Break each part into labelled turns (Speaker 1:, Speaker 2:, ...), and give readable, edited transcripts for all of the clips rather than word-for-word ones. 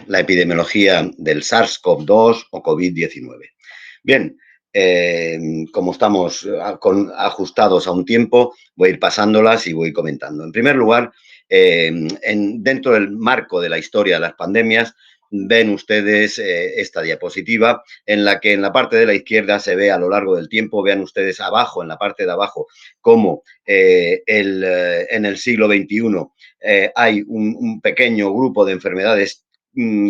Speaker 1: la epidemiología del SARS-CoV-2 o COVID-19. Bien, como estamos ajustados a un tiempo, voy a ir pasándolas y voy comentando. En primer lugar, dentro del marco de la historia de las pandemias, ven ustedes esta diapositiva en la que en la parte de la izquierda se ve a lo largo del tiempo, vean ustedes abajo, en la parte de abajo, cómo en el siglo XXI hay un pequeño grupo de enfermedades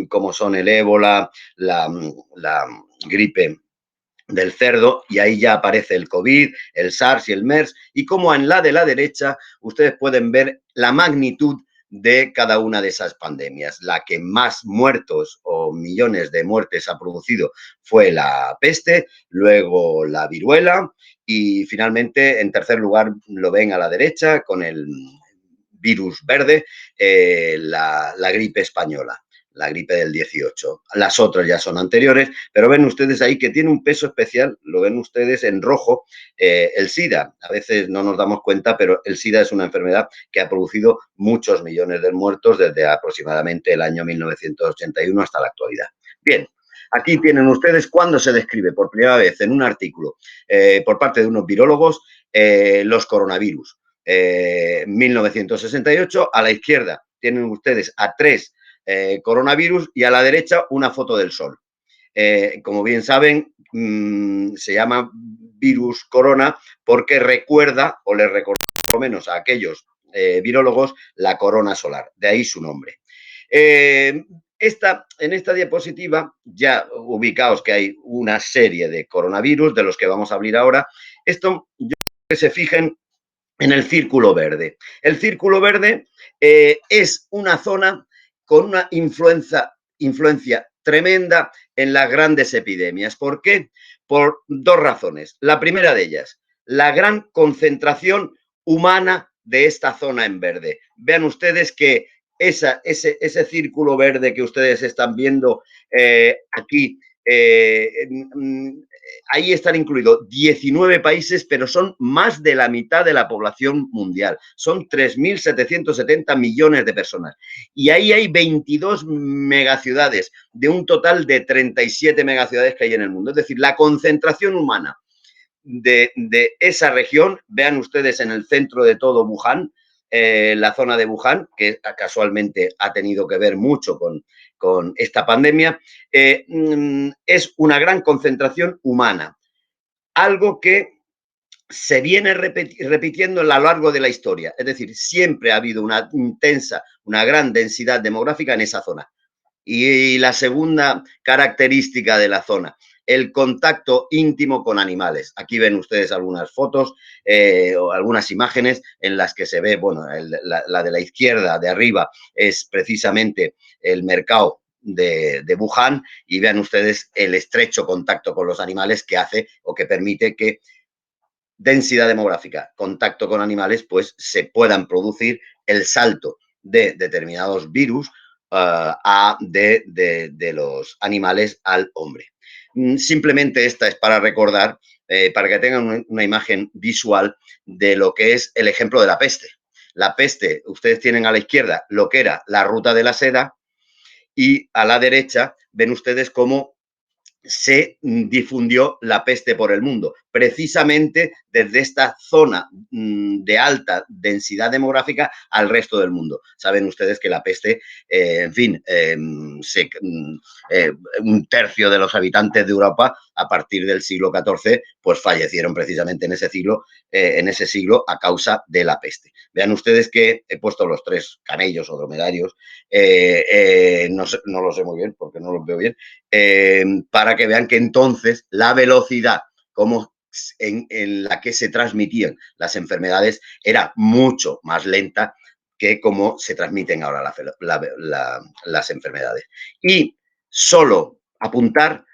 Speaker 1: como son el ébola, la gripe del cerdo, y ahí ya aparece el COVID, el SARS y el MERS, y como en la de la derecha ustedes pueden ver la magnitud de cada una de esas pandemias. La que más muertos o millones de muertes ha producido fue la peste, luego la viruela y finalmente, en tercer lugar, lo ven a la derecha con el virus verde, la gripe española, la gripe del 18. Las otras ya son anteriores, pero ven ustedes ahí que tiene un peso especial, lo ven ustedes en rojo, el SIDA. A veces no nos damos cuenta, pero el SIDA es una enfermedad que ha producido muchos millones de muertos desde aproximadamente el año 1981 hasta la actualidad. Bien, aquí tienen ustedes cuando se describe por primera vez en un artículo por parte de unos virólogos los coronavirus. 1968, a la izquierda tienen ustedes a 3 coronavirus y a la derecha una foto del sol. Como bien saben, se llama virus corona porque recuerda, o les recuerda por lo menos a aquellos virólogos, la corona solar, de ahí su nombre. En esta diapositiva ya ubicaos que hay una serie de coronavirus de los que vamos a hablar ahora. Esto, yo creo que se fijen en el círculo verde. El círculo verde es una zona con una influencia tremenda en las grandes epidemias. ¿Por qué? Por dos razones. La primera de ellas, la gran concentración humana de esta zona en verde. Vean ustedes que ese círculo verde que ustedes están viendo aquí, ahí están incluidos 19 países, pero son más de la mitad de la población mundial. Son 3.770 millones de personas. Y ahí hay 22 megaciudades, de un total de 37 megaciudades que hay en el mundo. Es decir, la concentración humana de esa región, vean ustedes en el centro de todo Wuhan, la zona de Wuhan, que casualmente ha tenido que ver mucho con esta pandemia, es una gran concentración humana. Algo que se viene repitiendo a lo largo de la historia. Es decir, siempre ha habido una intensa, una gran densidad demográfica en esa zona. Y la segunda característica de la zona, el contacto íntimo con animales. Aquí ven ustedes algunas fotos o algunas imágenes en las que se ve, bueno, la de la izquierda, de arriba, es precisamente el mercado de Wuhan, y vean ustedes el estrecho contacto con los animales que hace o que permite que densidad demográfica, contacto con animales, pues se puedan producir el salto de determinados virus de los animales al hombre. Simplemente esta es para recordar, para que tengan una imagen visual de lo que es el ejemplo de la peste. La peste, ustedes tienen a la izquierda lo que era la ruta de la seda y a la derecha ven ustedes cómo se difundió la peste por el mundo, precisamente desde esta zona de alta densidad demográfica al resto del mundo. Saben ustedes que la peste, en fin, un tercio de los habitantes de Europa a partir del siglo XIV pues fallecieron precisamente en ese siglo a causa de la peste. Vean ustedes que he puesto los 3 camellos o dromedarios, no lo sé muy bien porque no los veo bien, para que vean que entonces la velocidad como en la que se transmitían las enfermedades era mucho más lenta que como se transmiten ahora las enfermedades. Y solo apuntar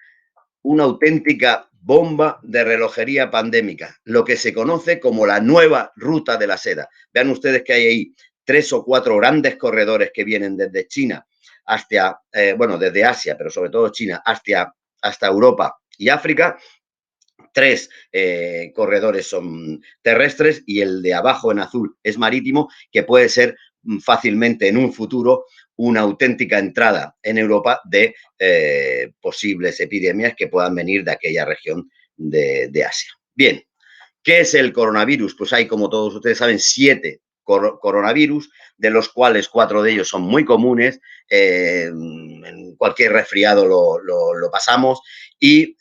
Speaker 1: una auténtica bomba de relojería pandémica, lo que se conoce como la nueva ruta de la seda. Vean ustedes que hay ahí 3 o 4 grandes corredores que vienen desde China hasta, bueno, desde Asia, pero sobre todo China, hasta Europa y África. 3 corredores son terrestres y el de abajo en azul es marítimo, que puede ser fácilmente en un futuro una auténtica entrada en Europa de posibles epidemias que puedan venir de aquella región de Asia. Bien, ¿qué es el coronavirus? Pues hay, como todos ustedes saben, 7 coronavirus, de los cuales 4 de ellos son muy comunes. En cualquier resfriado lo pasamos y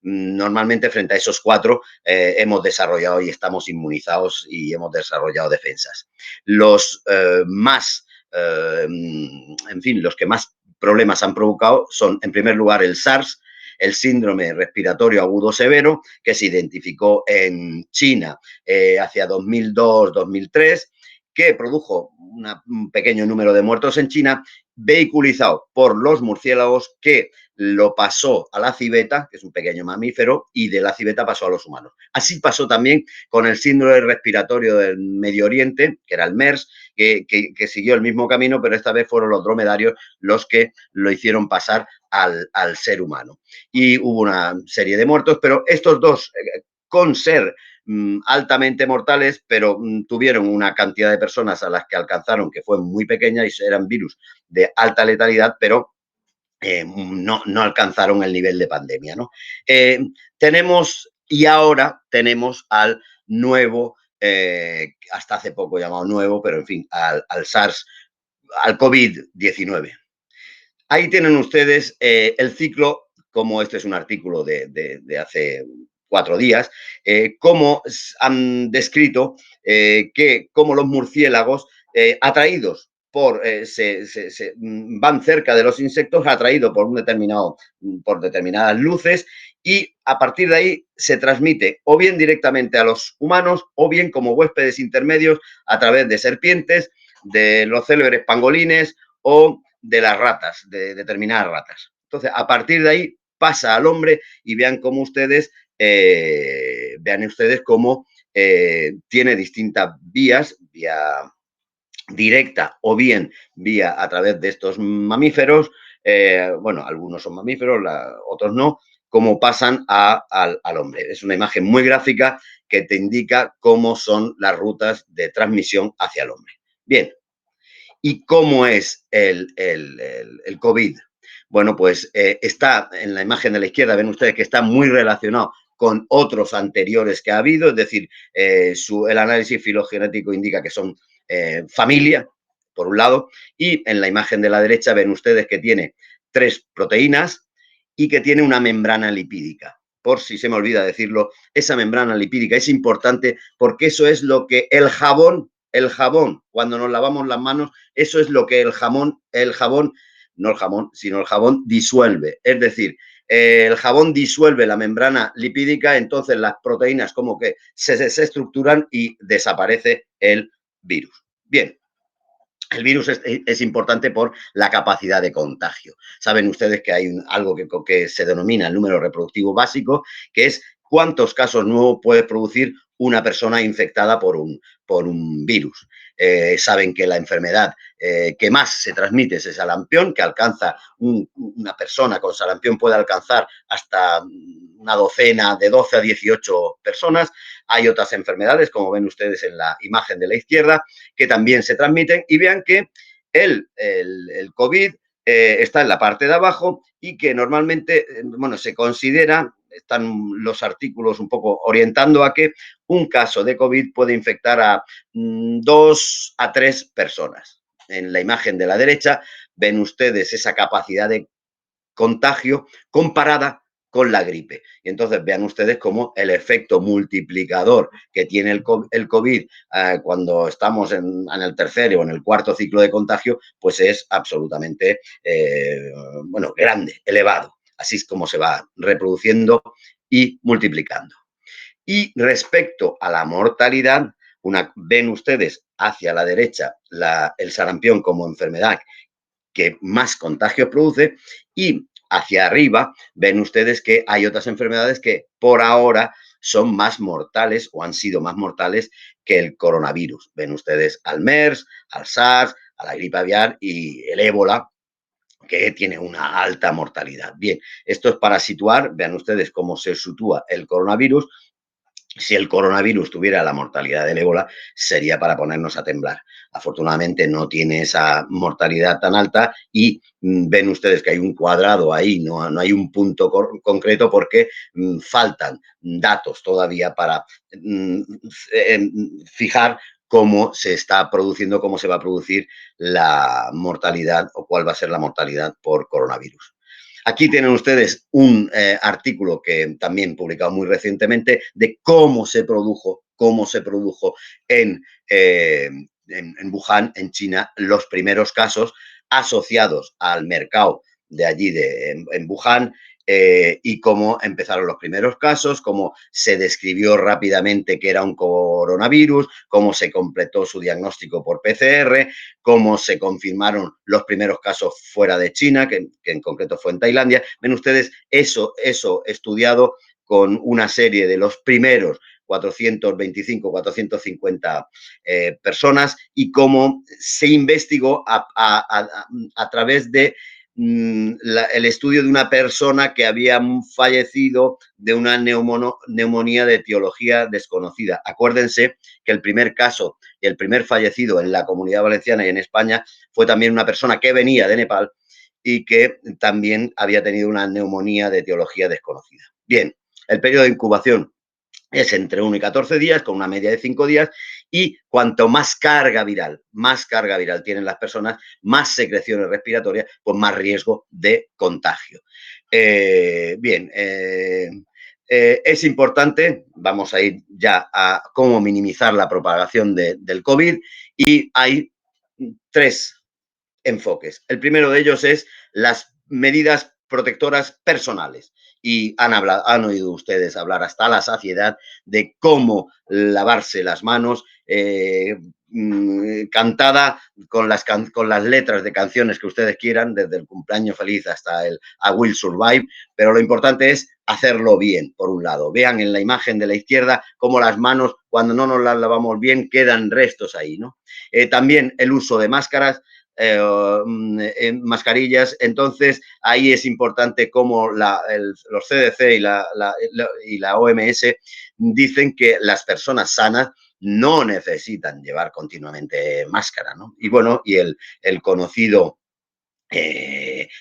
Speaker 1: normalmente frente a esos 4 hemos desarrollado y estamos inmunizados y hemos desarrollado defensas. Los más, en fin, los que más problemas han provocado son, en primer lugar, el SARS, el síndrome respiratorio agudo severo, que se identificó en China hacia 2002-2003, que produjo un pequeño número de muertos en China, vehiculizado por los murciélagos, que lo pasó a la civeta, que es un pequeño mamífero, y de la civeta pasó a los humanos. Así pasó también con el síndrome respiratorio del Medio Oriente, que era el MERS, que siguió el mismo camino, pero esta vez fueron los dromedarios los que lo hicieron pasar al ser humano. Y hubo una serie de muertos, pero estos dos, con ser altamente mortales, pero tuvieron una cantidad de personas a las que alcanzaron que fue muy pequeña y eran virus de alta letalidad, pero no alcanzaron el nivel de pandemia, ¿no? Tenemos, y ahora tenemos al nuevo, hasta hace poco llamado nuevo, pero en fin, al SARS, al COVID-19. Ahí tienen ustedes el ciclo, como este es un artículo de hace 4 días, cómo han descrito que cómo los murciélagos atraídos por, van cerca de los insectos, atraídos por por determinadas luces, y a partir de ahí se transmite o bien directamente a los humanos o bien como huéspedes intermedios a través de serpientes, de los célebres pangolines o de las ratas, de determinadas ratas. Entonces, a partir de ahí pasa al hombre y vean cómo ustedes, cómo tiene distintas vías, vía directa o bien vía a través de estos mamíferos, bueno, algunos son mamíferos, otros no, cómo pasan al hombre. Es una imagen muy gráfica que te indica cómo son las rutas de transmisión hacia el hombre. Bien, ¿y cómo es el COVID? Bueno, pues está en la imagen de la izquierda, ven ustedes que está muy relacionado con otros anteriores que ha habido, es decir, el análisis filogenético indica que son familia, por un lado, y en la imagen de la derecha ven ustedes que tiene 3 proteínas y que tiene una membrana lipídica. Por si se me olvida decirlo, esa membrana lipídica es importante porque eso es lo que el jabón, cuando nos lavamos las manos, eso es lo que el jabón, no el jamón, sino el jabón disuelve. Es decir, el jabón disuelve la membrana lipídica, entonces las proteínas como que se desestructuran y desaparece el virus. Bien, el virus es importante por la capacidad de contagio. Saben ustedes que hay algo que se denomina el número reproductivo básico, que es cuántos casos nuevos puede producir una persona infectada por un virus. Saben que la enfermedad que más se transmite es el sarampión, que alcanza una persona con sarampión puede alcanzar hasta una docena, de 12 a 18 personas. Hay otras enfermedades, como ven ustedes en la imagen de la izquierda, que también se transmiten, y vean que el COVID está en la parte de abajo y que normalmente, bueno, se considera, están los artículos un poco orientando a que un caso de COVID puede infectar a 2 a 3 personas. En la imagen de la derecha ven ustedes esa capacidad de contagio comparada con la gripe. Y entonces vean ustedes cómo el efecto multiplicador que tiene el COVID cuando estamos en el tercer o en el cuarto ciclo de contagio, pues es absolutamente, bueno, grande, elevado. Así es como se va reproduciendo y multiplicando. Y respecto a la mortalidad, ven ustedes hacia la derecha el sarampión como enfermedad que más contagios produce, y hacia arriba ven ustedes que hay otras enfermedades que por ahora son más mortales o han sido más mortales que el coronavirus. Ven ustedes al MERS, al SARS, a la gripe aviar y el ébola, que tiene una alta mortalidad. Bien, esto es para situar, vean ustedes cómo se sitúa el coronavirus si el coronavirus tuviera la mortalidad del ébola, sería para ponernos a temblar. Afortunadamente no tiene esa mortalidad tan alta y ven ustedes que hay un cuadrado ahí, no hay un punto concreto porque faltan datos todavía para fijar cómo se está produciendo, cómo se va a producir la mortalidad o cuál va a ser la mortalidad por coronavirus. Aquí tienen ustedes un artículo que también publicado muy recientemente de cómo se produjo en Wuhan, en China, los primeros casos asociados al mercado de allí en Wuhan, y cómo empezaron los primeros casos, cómo se describió rápidamente que era un coronavirus, cómo se completó su diagnóstico por PCR, cómo se confirmaron los primeros casos fuera de China, que en concreto fue en Tailandia. Ven ustedes eso estudiado con una serie de los primeros 425, 450 personas y cómo se investigó a través de el estudio de una persona que había fallecido de una neumonía de etiología desconocida. Acuérdense que el primer caso y el primer fallecido en la Comunidad Valenciana y en España fue también una persona que venía de Nepal y que también había tenido una neumonía de etiología desconocida. Bien, el periodo de incubación es entre 1 y 14 días, con una media de 5 días, y cuanto más carga viral tienen las personas, más secreciones respiratorias, pues más riesgo de contagio. Es importante, vamos a ir ya a cómo minimizar la propagación del COVID, y hay 3 enfoques. El primero de ellos es las medidas protectoras personales. Y han oído ustedes hablar hasta la saciedad de cómo lavarse las manos, cantada con las letras de canciones que ustedes quieran, desde el cumpleaños feliz hasta el I Will Survive, pero lo importante es hacerlo bien, por un lado. Vean en la imagen de la izquierda cómo las manos, cuando no nos las lavamos bien, quedan restos ahí, ¿no? También el uso de máscaras, en mascarillas. Entonces, ahí es importante cómo los CDC y la OMS dicen que las personas sanas no necesitan llevar continuamente máscara, ¿no? Y bueno, y el conocido,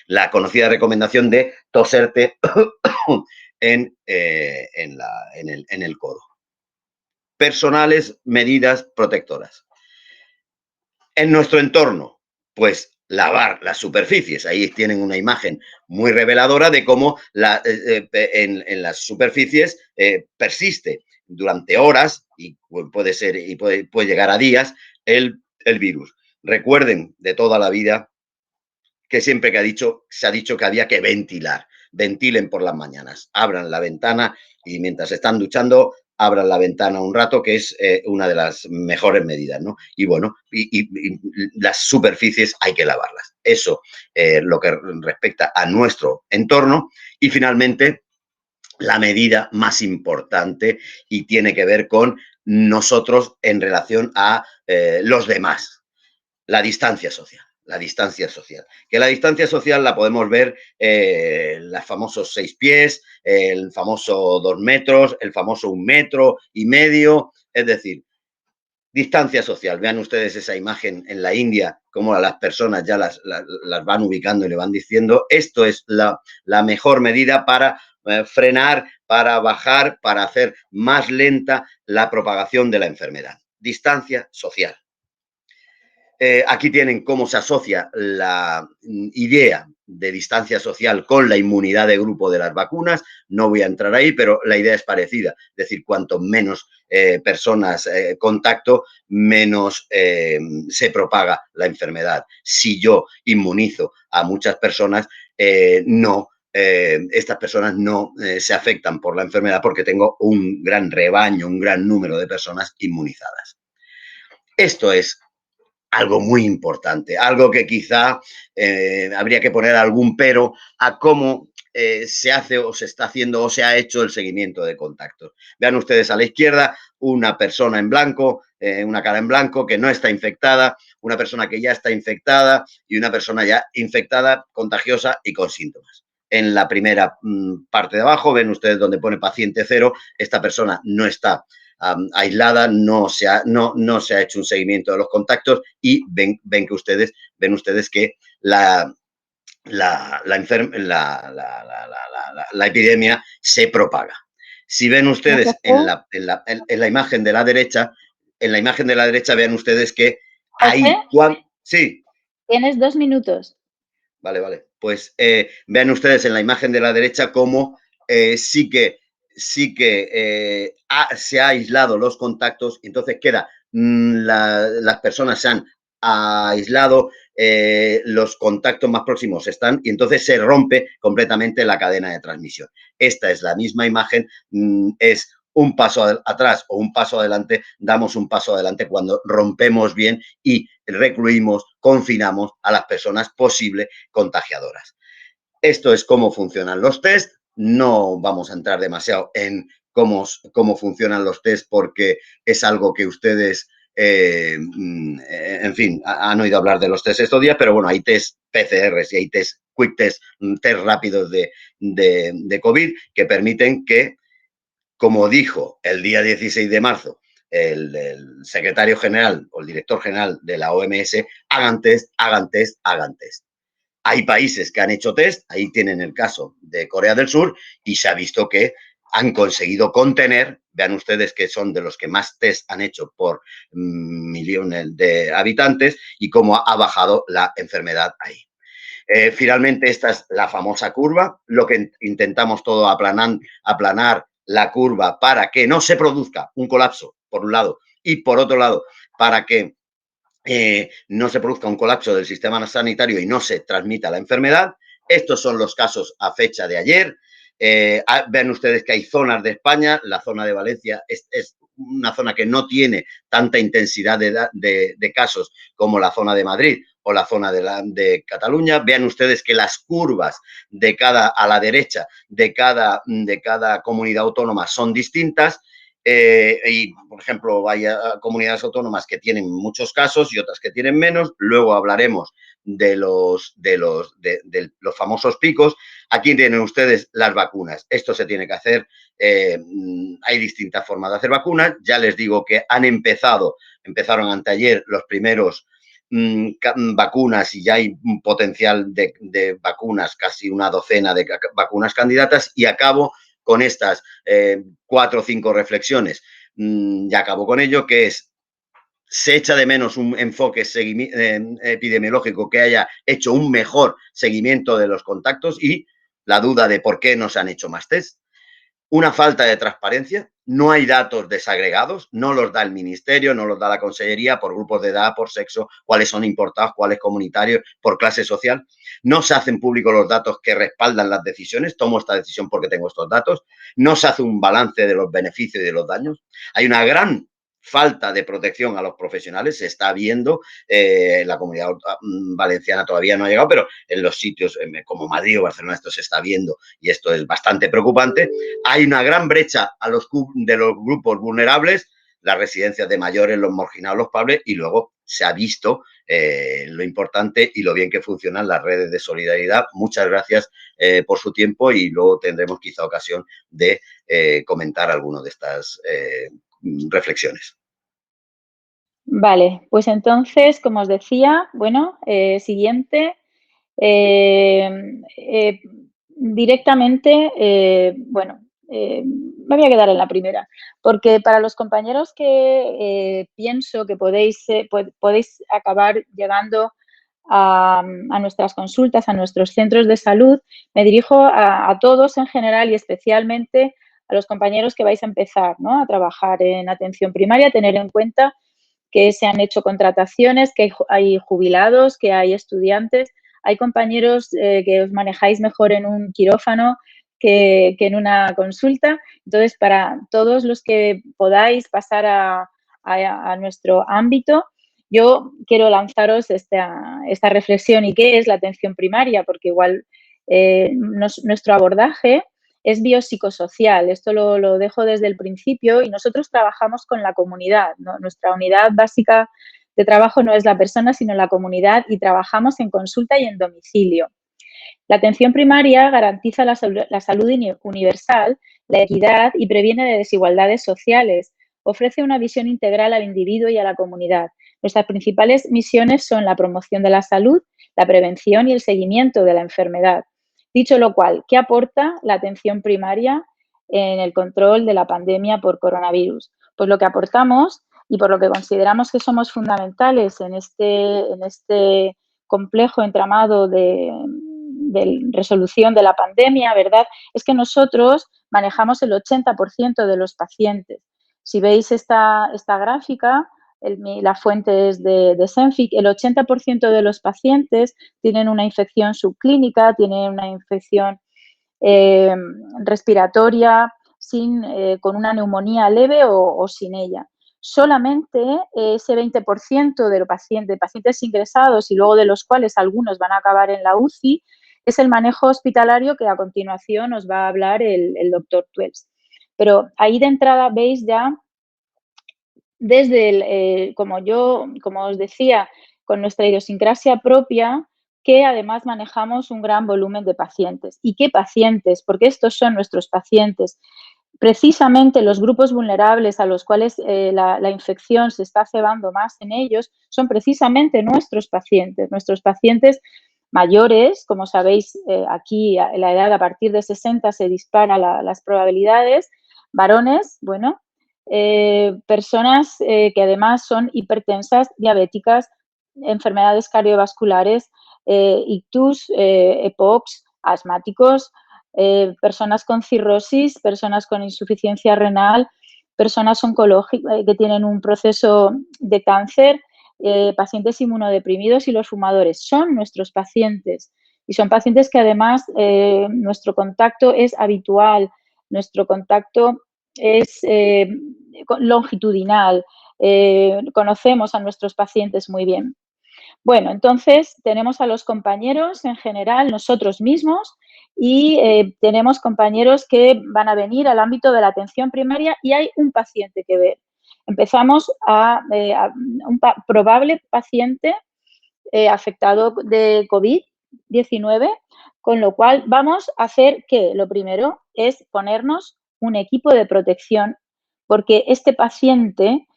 Speaker 1: la conocida recomendación de toserte en el codo. Personales, medidas protectoras. En nuestro entorno, pues lavar las superficies. Ahí tienen una imagen muy reveladora de cómo en las superficies persiste durante horas y puede llegar a días el virus. Recuerden de toda la vida que siempre se ha dicho que había que ventilar. Ventilen por las mañanas, abran la ventana y mientras están duchando, abran la ventana un rato, que es una de las mejores medidas, ¿no? Y bueno, y las superficies hay que lavarlas. Eso lo que respecta a nuestro entorno. Y finalmente, la medida más importante y tiene que ver con nosotros en relación a los demás, la distancia social. La distancia social. Que la distancia social la podemos ver los famosos 6 pies, el famoso 2 metros, el famoso 1,5 metros. Es decir, distancia social. Vean ustedes esa imagen en la India, cómo a las personas ya las van ubicando y le van diciendo, esto es la mejor medida para frenar, para bajar, para hacer más lenta la propagación de la enfermedad. Distancia social. Aquí tienen cómo se asocia la idea de distancia social con la inmunidad de grupo de las vacunas. No voy a entrar ahí, pero la idea es parecida. Es decir, cuanto menos personas contacto, menos se propaga la enfermedad. Si yo inmunizo a muchas personas, estas personas no se afectan por la enfermedad porque tengo un gran rebaño, un gran número de personas inmunizadas. Esto es algo muy importante, algo que quizá habría que poner algún pero a cómo se hace o se está haciendo o se ha hecho el seguimiento de contactos. Vean ustedes a la izquierda una persona en blanco, una cara en blanco que no está infectada, una persona que ya está infectada y una persona ya infectada, contagiosa y con síntomas. en la primera parte de abajo, ven ustedes donde pone paciente cero, esta persona no está aislada, no se ha hecho un seguimiento de los contactos y ven ustedes que la epidemia se propaga. Si ven ustedes en la imagen de la derecha, vean ustedes que
Speaker 2: José,
Speaker 1: hay... Sí.
Speaker 2: tienes 2 minutos.
Speaker 1: Vale. Pues vean ustedes en la imagen de la derecha cómo sí que se ha aislado los contactos, entonces queda, las personas se han aislado, los contactos más próximos están, y entonces se rompe completamente la cadena de transmisión. Esta es la misma imagen, es un paso atrás o un paso adelante, damos un paso adelante cuando rompemos bien y recluimos, confinamos a las personas posibles contagiadoras. Esto es cómo funcionan los test. No vamos a entrar demasiado en cómo funcionan los test porque es algo que ustedes, en fin, han oído hablar de los test estos días, pero bueno, hay test PCRs y hay test quick test, test rápidos de COVID que permiten que, como dijo el día 16 de marzo el secretario general o el director general de la OMS, hagan test. Hay países que han hecho test, ahí tienen el caso de Corea del Sur, y se ha visto que han conseguido contener, vean ustedes que son de los que más test han hecho por millones de habitantes, y cómo ha bajado la enfermedad ahí. Finalmente, esta es la famosa curva, lo que intentamos todo aplanar la curva para que no se produzca un colapso, por un lado, y por otro lado, para que no se produzca un colapso del sistema sanitario y no se transmita la enfermedad. Estos son los casos a fecha de ayer. Ven ustedes que hay zonas de España, la zona de Valencia es una zona que no tiene tanta intensidad de casos como la zona de Madrid o la zona de Cataluña. Vean ustedes que las curvas a la derecha de cada comunidad autónoma son distintas. Y, por ejemplo, hay comunidades autónomas que tienen muchos casos y otras que tienen menos. Luego hablaremos de los famosos picos. Aquí tienen ustedes las vacunas. Esto se tiene que hacer. Hay distintas formas de hacer vacunas. Ya les digo que empezaron anteayer los primeros vacunas, y ya hay un potencial de vacunas, casi una docena de vacunas candidatas, y acabo con estas 4 o 5 reflexiones. Ya acabo con ello, que es: se echa de menos un enfoque epidemiológico que haya hecho un mejor seguimiento de los contactos, y la duda de por qué no se han hecho más test. Una falta de transparencia, no hay datos desagregados, no los da el ministerio, no los da la consellería por grupos de edad, por sexo, cuáles son importados, cuáles comunitarios, por clase social. No se hacen públicos los datos que respaldan las decisiones. Tomo esta decisión porque tengo estos datos. No se hace un balance de los beneficios y de los daños. Hay una gran falta de protección a los profesionales, se está viendo, la comunidad valenciana todavía no ha llegado, pero en los sitios como Madrid o Barcelona esto se está viendo, y esto es bastante preocupante. Hay una gran brecha de los grupos vulnerables, las residencias de mayores, los marginados, los pobres, y luego se ha visto lo importante y lo bien que funcionan las redes de solidaridad. Muchas gracias por su tiempo, y luego tendremos quizá ocasión de comentar alguna de estas reflexiones.
Speaker 2: Vale, pues entonces, como os decía, bueno, siguiente. Directamente, bueno, me voy a quedar en la primera, porque para los compañeros que pienso que podéis acabar llegando a nuestras consultas, a nuestros centros de salud, me dirijo a todos en general y especialmente a los compañeros que vais a empezar, ¿no?, a trabajar en atención primaria, tener en cuenta que se han hecho contrataciones, que hay jubilados, que hay estudiantes, hay compañeros que os manejáis mejor en un quirófano que en una consulta. Entonces, para todos los que podáis pasar a nuestro ámbito, yo quiero lanzaros esta reflexión. ¿Y qué es la atención primaria? Porque igual nuestro abordaje es biopsicosocial. Esto lo dejo desde el principio, y nosotros trabajamos con la comunidad, ¿no? Nuestra unidad básica de trabajo no es la persona, sino la comunidad, y trabajamos en consulta y en domicilio. La atención primaria garantiza la salud universal, la equidad y previene de desigualdades sociales. Ofrece una visión integral al individuo y a la comunidad. Nuestras principales misiones son la promoción de la salud, la prevención y el seguimiento de la enfermedad. Dicho lo cual, ¿qué aporta la atención primaria en el control de la pandemia por coronavirus? Pues lo que aportamos y por lo que consideramos que somos fundamentales en este complejo entramado de resolución de la pandemia, ¿verdad? Es que nosotros manejamos el 80% de los pacientes. Si veis esta gráfica, la fuente es de Senfic, el 80% de los pacientes tienen una infección subclínica, tienen una infección respiratoria con una neumonía leve o sin ella. Solamente ese 20% de los pacientes ingresados y luego de los cuales algunos van a acabar en la UCI, es el manejo hospitalario que a continuación os va a hablar el doctor Tuels. Pero ahí de entrada veis ya desde como os decía, con nuestra idiosincrasia propia, que además manejamos un gran volumen de pacientes. ¿Y qué pacientes? Porque estos son nuestros pacientes. Precisamente los grupos vulnerables a los cuales la infección se está cebando más en ellos son precisamente nuestros pacientes mayores. Como sabéis, aquí en la edad a partir de 60 se disparan las probabilidades. Varones, bueno, personas que además son hipertensas, diabéticas, enfermedades cardiovasculares, ictus, EPOCs, asmáticos, personas con cirrosis, personas con insuficiencia renal, personas oncológicas que tienen un proceso de cáncer, pacientes inmunodeprimidos y los fumadores. Son nuestros pacientes y son pacientes que además nuestro contacto es habitual, nuestro contacto es longitudinal, conocemos a nuestros pacientes muy bien. Bueno, entonces tenemos a los compañeros en general, nosotros mismos, y tenemos compañeros que van a venir al ámbito de la atención primaria y hay un paciente que ver. Empezamos a un probable paciente afectado de COVID-19, con lo cual vamos a hacer que lo primero es ponernos un equipo de protección, porque este paciente,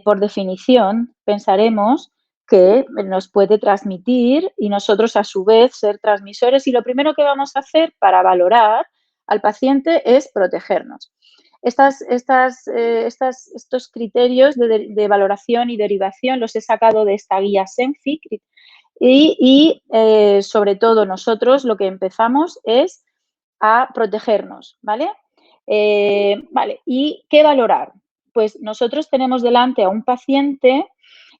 Speaker 2: por definición, pensaremos que nos puede transmitir y nosotros a su vez ser transmisores, y lo primero que vamos a hacer para valorar al paciente es protegernos. Estos criterios de valoración y derivación los he sacado de esta guía Senfic y sobre todo nosotros lo que empezamos es a protegernos, ¿vale? Vale, ¿y qué valorar? Pues nosotros tenemos delante a un paciente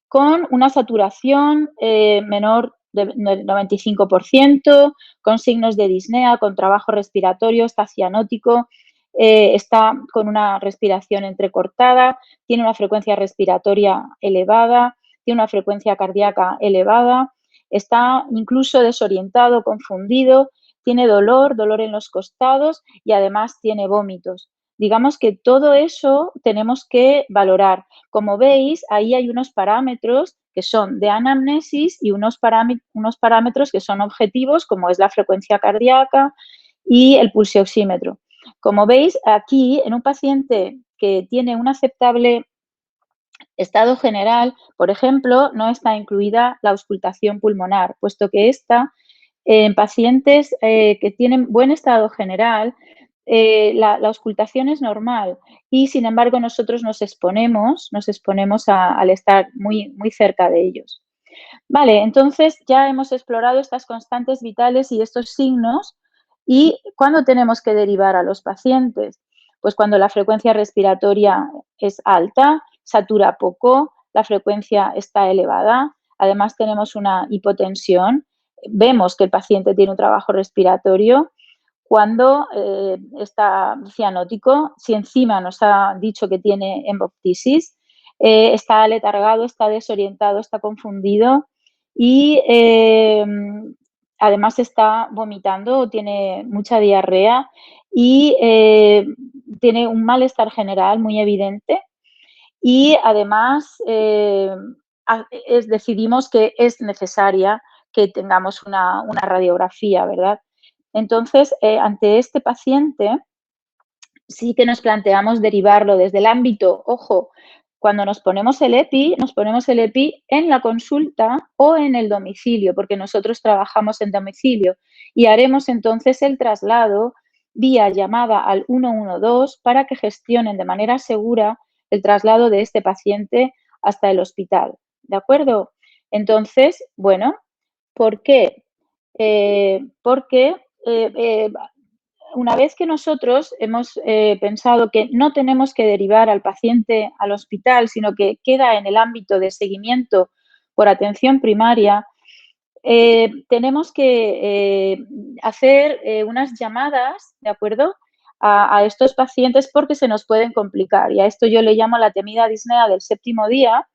Speaker 2: con una saturación menor del 95%, con signos de disnea, con trabajo respiratorio, está cianótico, está con una respiración entrecortada, tiene una frecuencia respiratoria elevada, tiene una frecuencia cardíaca elevada, está incluso desorientado, confundido, tiene dolor en los costados y además tiene vómitos. Digamos que todo eso tenemos que valorar. Como veis, ahí hay unos parámetros que son de anamnesis y unos parámetros que son objetivos, como es la frecuencia cardíaca y el pulsioxímetro. Como veis, aquí en un paciente que tiene un aceptable estado general, por ejemplo, no está incluida la auscultación pulmonar, puesto que esta, en pacientes que tienen buen estado general, la auscultación es normal y, sin embargo, nosotros nos exponemos al estar muy, muy cerca de ellos. Vale, entonces ya hemos explorado estas constantes vitales y estos signos. ¿Y cuándo tenemos que derivar a los pacientes? Pues cuando la frecuencia respiratoria es alta, satura poco, la frecuencia está elevada, además tenemos una hipotensión, vemos que el paciente tiene un trabajo respiratorio. Cuando está cianótico, si encima nos ha dicho que tiene hemoptisis, está aletargado, está desorientado, está confundido y además está vomitando, tiene mucha diarrea y tiene un malestar general muy evidente, y además decidimos que es necesaria que tengamos una radiografía, ¿verdad? Entonces, ante este paciente, sí que nos planteamos derivarlo desde el ámbito, ojo, cuando nos ponemos el EPI en la consulta o en el domicilio, porque nosotros trabajamos en domicilio y haremos entonces el traslado vía llamada al 112 para que gestionen de manera segura el traslado de este paciente hasta el hospital. ¿De acuerdo? Entonces, bueno, ¿por qué? Porque una vez que nosotros hemos pensado que no tenemos que derivar al paciente al hospital, sino que queda en el ámbito de seguimiento por atención primaria, tenemos que hacer unas llamadas, ¿de acuerdo?, a estos pacientes porque se nos pueden complicar. Y a esto yo le llamo la temida disnea del séptimo día,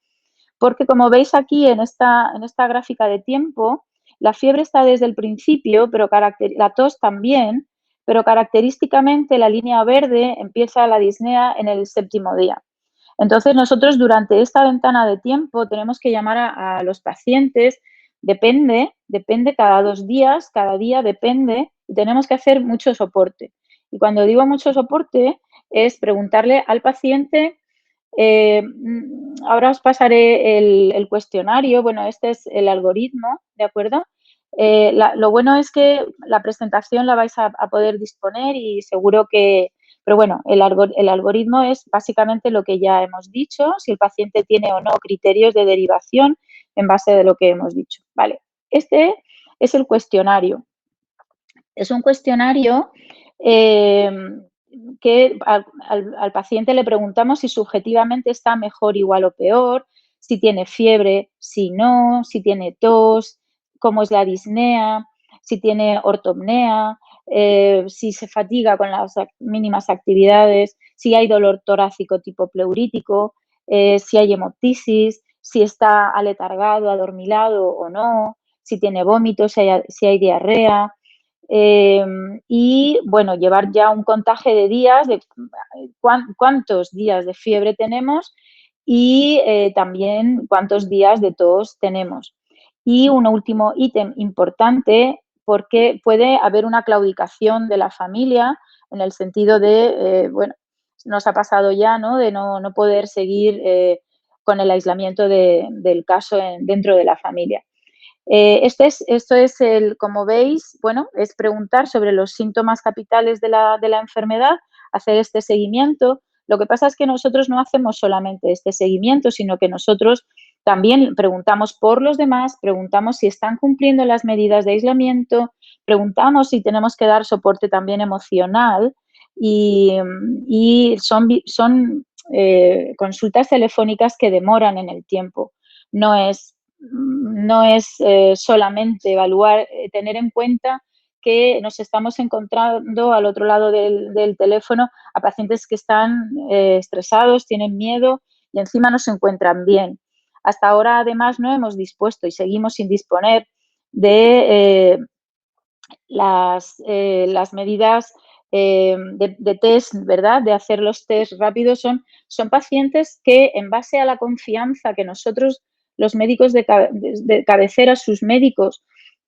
Speaker 2: porque como veis aquí en esta gráfica de tiempo, la fiebre está desde el principio, pero la tos también, pero característicamente la línea verde empieza la disnea en el séptimo día. Entonces, nosotros durante esta ventana de tiempo tenemos que llamar a los pacientes, depende cada 2 días, cada día depende, y tenemos que hacer mucho soporte. Y cuando digo mucho soporte, es preguntarle al paciente, ahora os pasaré el cuestionario, bueno, este es el algoritmo, ¿de acuerdo? Lo bueno es que la presentación la vais a poder disponer y seguro que, pero bueno, el algoritmo es básicamente lo que ya hemos dicho, si el paciente tiene o no criterios de derivación en base de lo que hemos dicho. Vale, este es el cuestionario. Es un cuestionario que al paciente le preguntamos si subjetivamente está mejor, igual o peor, si tiene fiebre, si no, si tiene tos, cómo es la disnea, si tiene ortopnea, si se fatiga con las mínimas actividades, si hay dolor torácico tipo pleurítico, si hay hemoptisis, si está aletargado, adormilado o no, si tiene vómitos, si hay diarrea. Y bueno, llevar ya un contaje de días, de cuántos días de fiebre tenemos y también cuántos días de tos tenemos. Y un último ítem importante, porque puede haber una claudicación de la familia en el sentido de, bueno, nos ha pasado ya, ¿no?, de no poder seguir con el aislamiento del caso dentro de la familia. Esto es como veis, bueno, es preguntar sobre los síntomas capitales de la enfermedad, hacer este seguimiento. Lo que pasa es que nosotros no hacemos solamente este seguimiento, sino que nosotros también preguntamos por los demás, preguntamos si están cumpliendo las medidas de aislamiento, preguntamos si tenemos que dar soporte también emocional y son consultas telefónicas que demoran en el tiempo. No es solamente evaluar, tener en cuenta que nos estamos encontrando al otro lado del teléfono a pacientes que están estresados, tienen miedo y encima no se encuentran bien. Hasta ahora, además, no hemos dispuesto y seguimos sin disponer de las medidas de test, ¿verdad? De hacer los test rápidos. Son pacientes que, en base a la confianza que nosotros, los médicos de cabecera, sus médicos,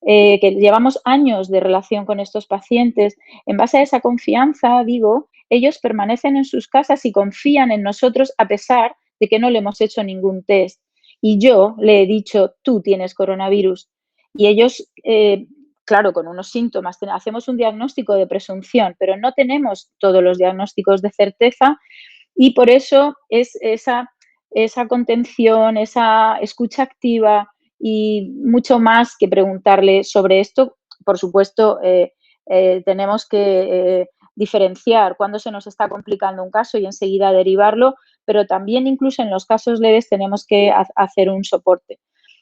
Speaker 2: que llevamos años de relación con estos pacientes, en base a esa confianza, digo, ellos permanecen en sus casas y confían en nosotros a pesar de que no le hemos hecho ningún test. Y yo le he dicho, tú tienes coronavirus. Y ellos, claro, con unos síntomas, hacemos un diagnóstico de presunción, pero no tenemos todos los diagnósticos de certeza y por eso es esa contención, esa escucha activa y mucho más que preguntarle sobre esto. Por supuesto, tenemos que diferenciar cuándo se nos está complicando un caso y enseguida derivarlo, pero también incluso en los casos leves tenemos que hacer un soporte.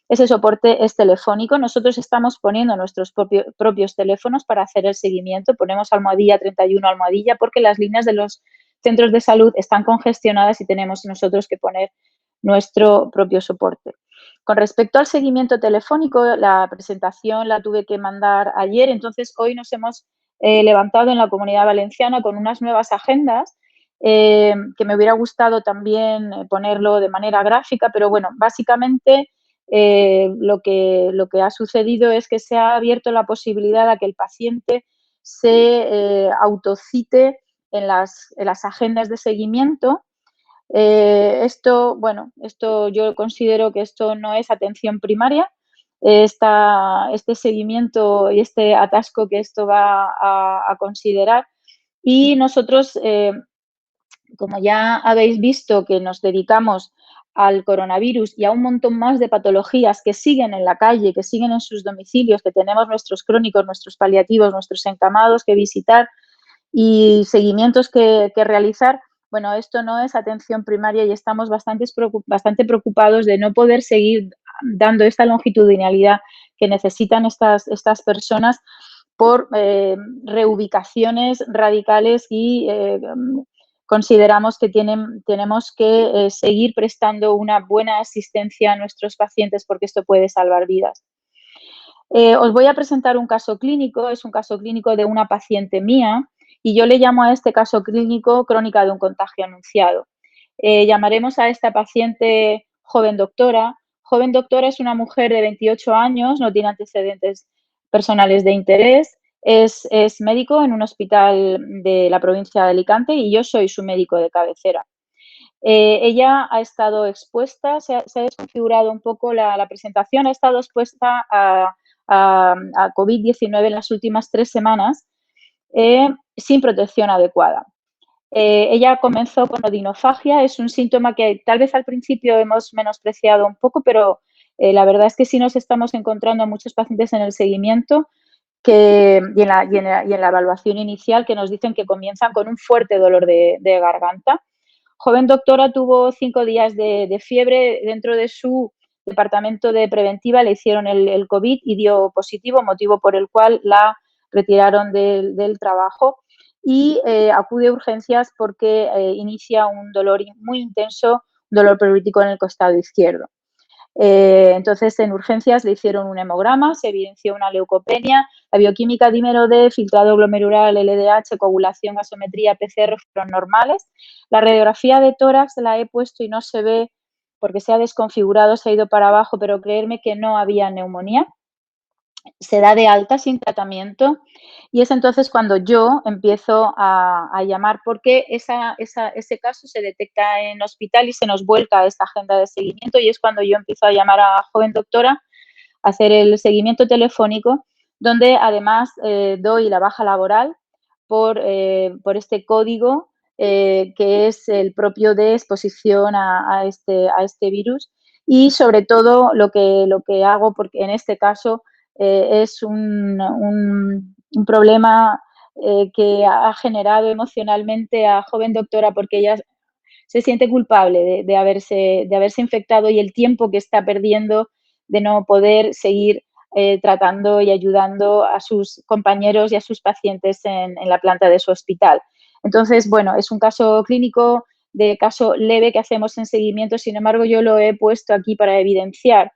Speaker 2: Ese soporte es telefónico. Nosotros estamos poniendo nuestros propios teléfonos para hacer el seguimiento. Ponemos almohadilla 31 almohadilla porque las líneas de los centros de salud están congestionadas y tenemos nosotros que poner nuestro propio soporte. Con respecto al seguimiento telefónico, la presentación la tuve que mandar ayer, entonces hoy nos hemos levantado en la Comunidad Valenciana con unas nuevas agendas que me hubiera gustado también ponerlo de manera gráfica, pero bueno, básicamente lo que ha sucedido es que se ha abierto la posibilidad a que el paciente se autocite en las agendas de seguimiento. Esto yo considero que esto no es atención primaria. Este seguimiento y este atasco que esto va a considerar. Y nosotros, como ya habéis visto que nos dedicamos al coronavirus y a un montón más de patologías que siguen en la calle, que siguen en sus domicilios, que tenemos nuestros crónicos, nuestros paliativos, nuestros encamados que visitar y seguimientos que realizar, bueno, esto no es atención primaria y estamos bastante preocupados de no poder seguir dando esta longitudinalidad que necesitan estas personas por reubicaciones radicales y consideramos que tenemos que seguir prestando una buena asistencia a nuestros pacientes porque esto puede salvar vidas. Os voy a presentar un caso clínico, es un caso clínico de una paciente mía y yo le llamo a este caso clínico crónica de un contagio anunciado. Llamaremos a esta paciente joven doctora. Joven doctora es una mujer de 28 años, no tiene antecedentes personales de interés, es médico en un hospital de la provincia de Alicante y yo soy su médico de cabecera. Ella ha estado expuesta, se ha desconfigurado un poco la presentación, ha estado expuesta a COVID-19 en las últimas 3 semanas sin protección adecuada. Ella comenzó con odinofagia, es un síntoma que tal vez al principio hemos menospreciado un poco, pero la verdad es que sí nos estamos encontrando a muchos pacientes en el seguimiento y en la evaluación inicial que nos dicen que comienzan con un fuerte dolor de garganta. Joven doctora tuvo 5 días de fiebre. Dentro de su departamento de preventiva le hicieron el COVID y dio positivo, motivo por el cual la retiraron del trabajo y acude a urgencias porque inicia un dolor muy intenso, un dolor pleurítico en el costado izquierdo. Entonces, en urgencias le hicieron un hemograma, se evidenció una leucopenia, la bioquímica dímero D, filtrado glomerular, LDH, coagulación, gasometría, PCR fueron normales. La radiografía de tórax la he puesto y no se ve porque se ha desconfigurado, se ha ido para abajo, pero creerme que no había neumonía. Se da de alta sin tratamiento y es entonces cuando yo empiezo a llamar porque ese caso se detecta en hospital y se nos vuelca a esta agenda de seguimiento y es cuando yo empiezo a llamar a joven doctora, a hacer el seguimiento telefónico, donde además doy la baja laboral por este código que es el propio de exposición a este virus y sobre todo lo que hago, porque en este caso es un problema que ha generado emocionalmente a joven doctora porque ella se siente culpable de haberse infectado y el tiempo que está perdiendo de no poder seguir tratando y ayudando a sus compañeros y a sus pacientes en la planta de su hospital. Entonces, bueno, es un caso clínico de caso leve que hacemos en seguimiento, sin embargo, yo lo he puesto aquí para evidenciar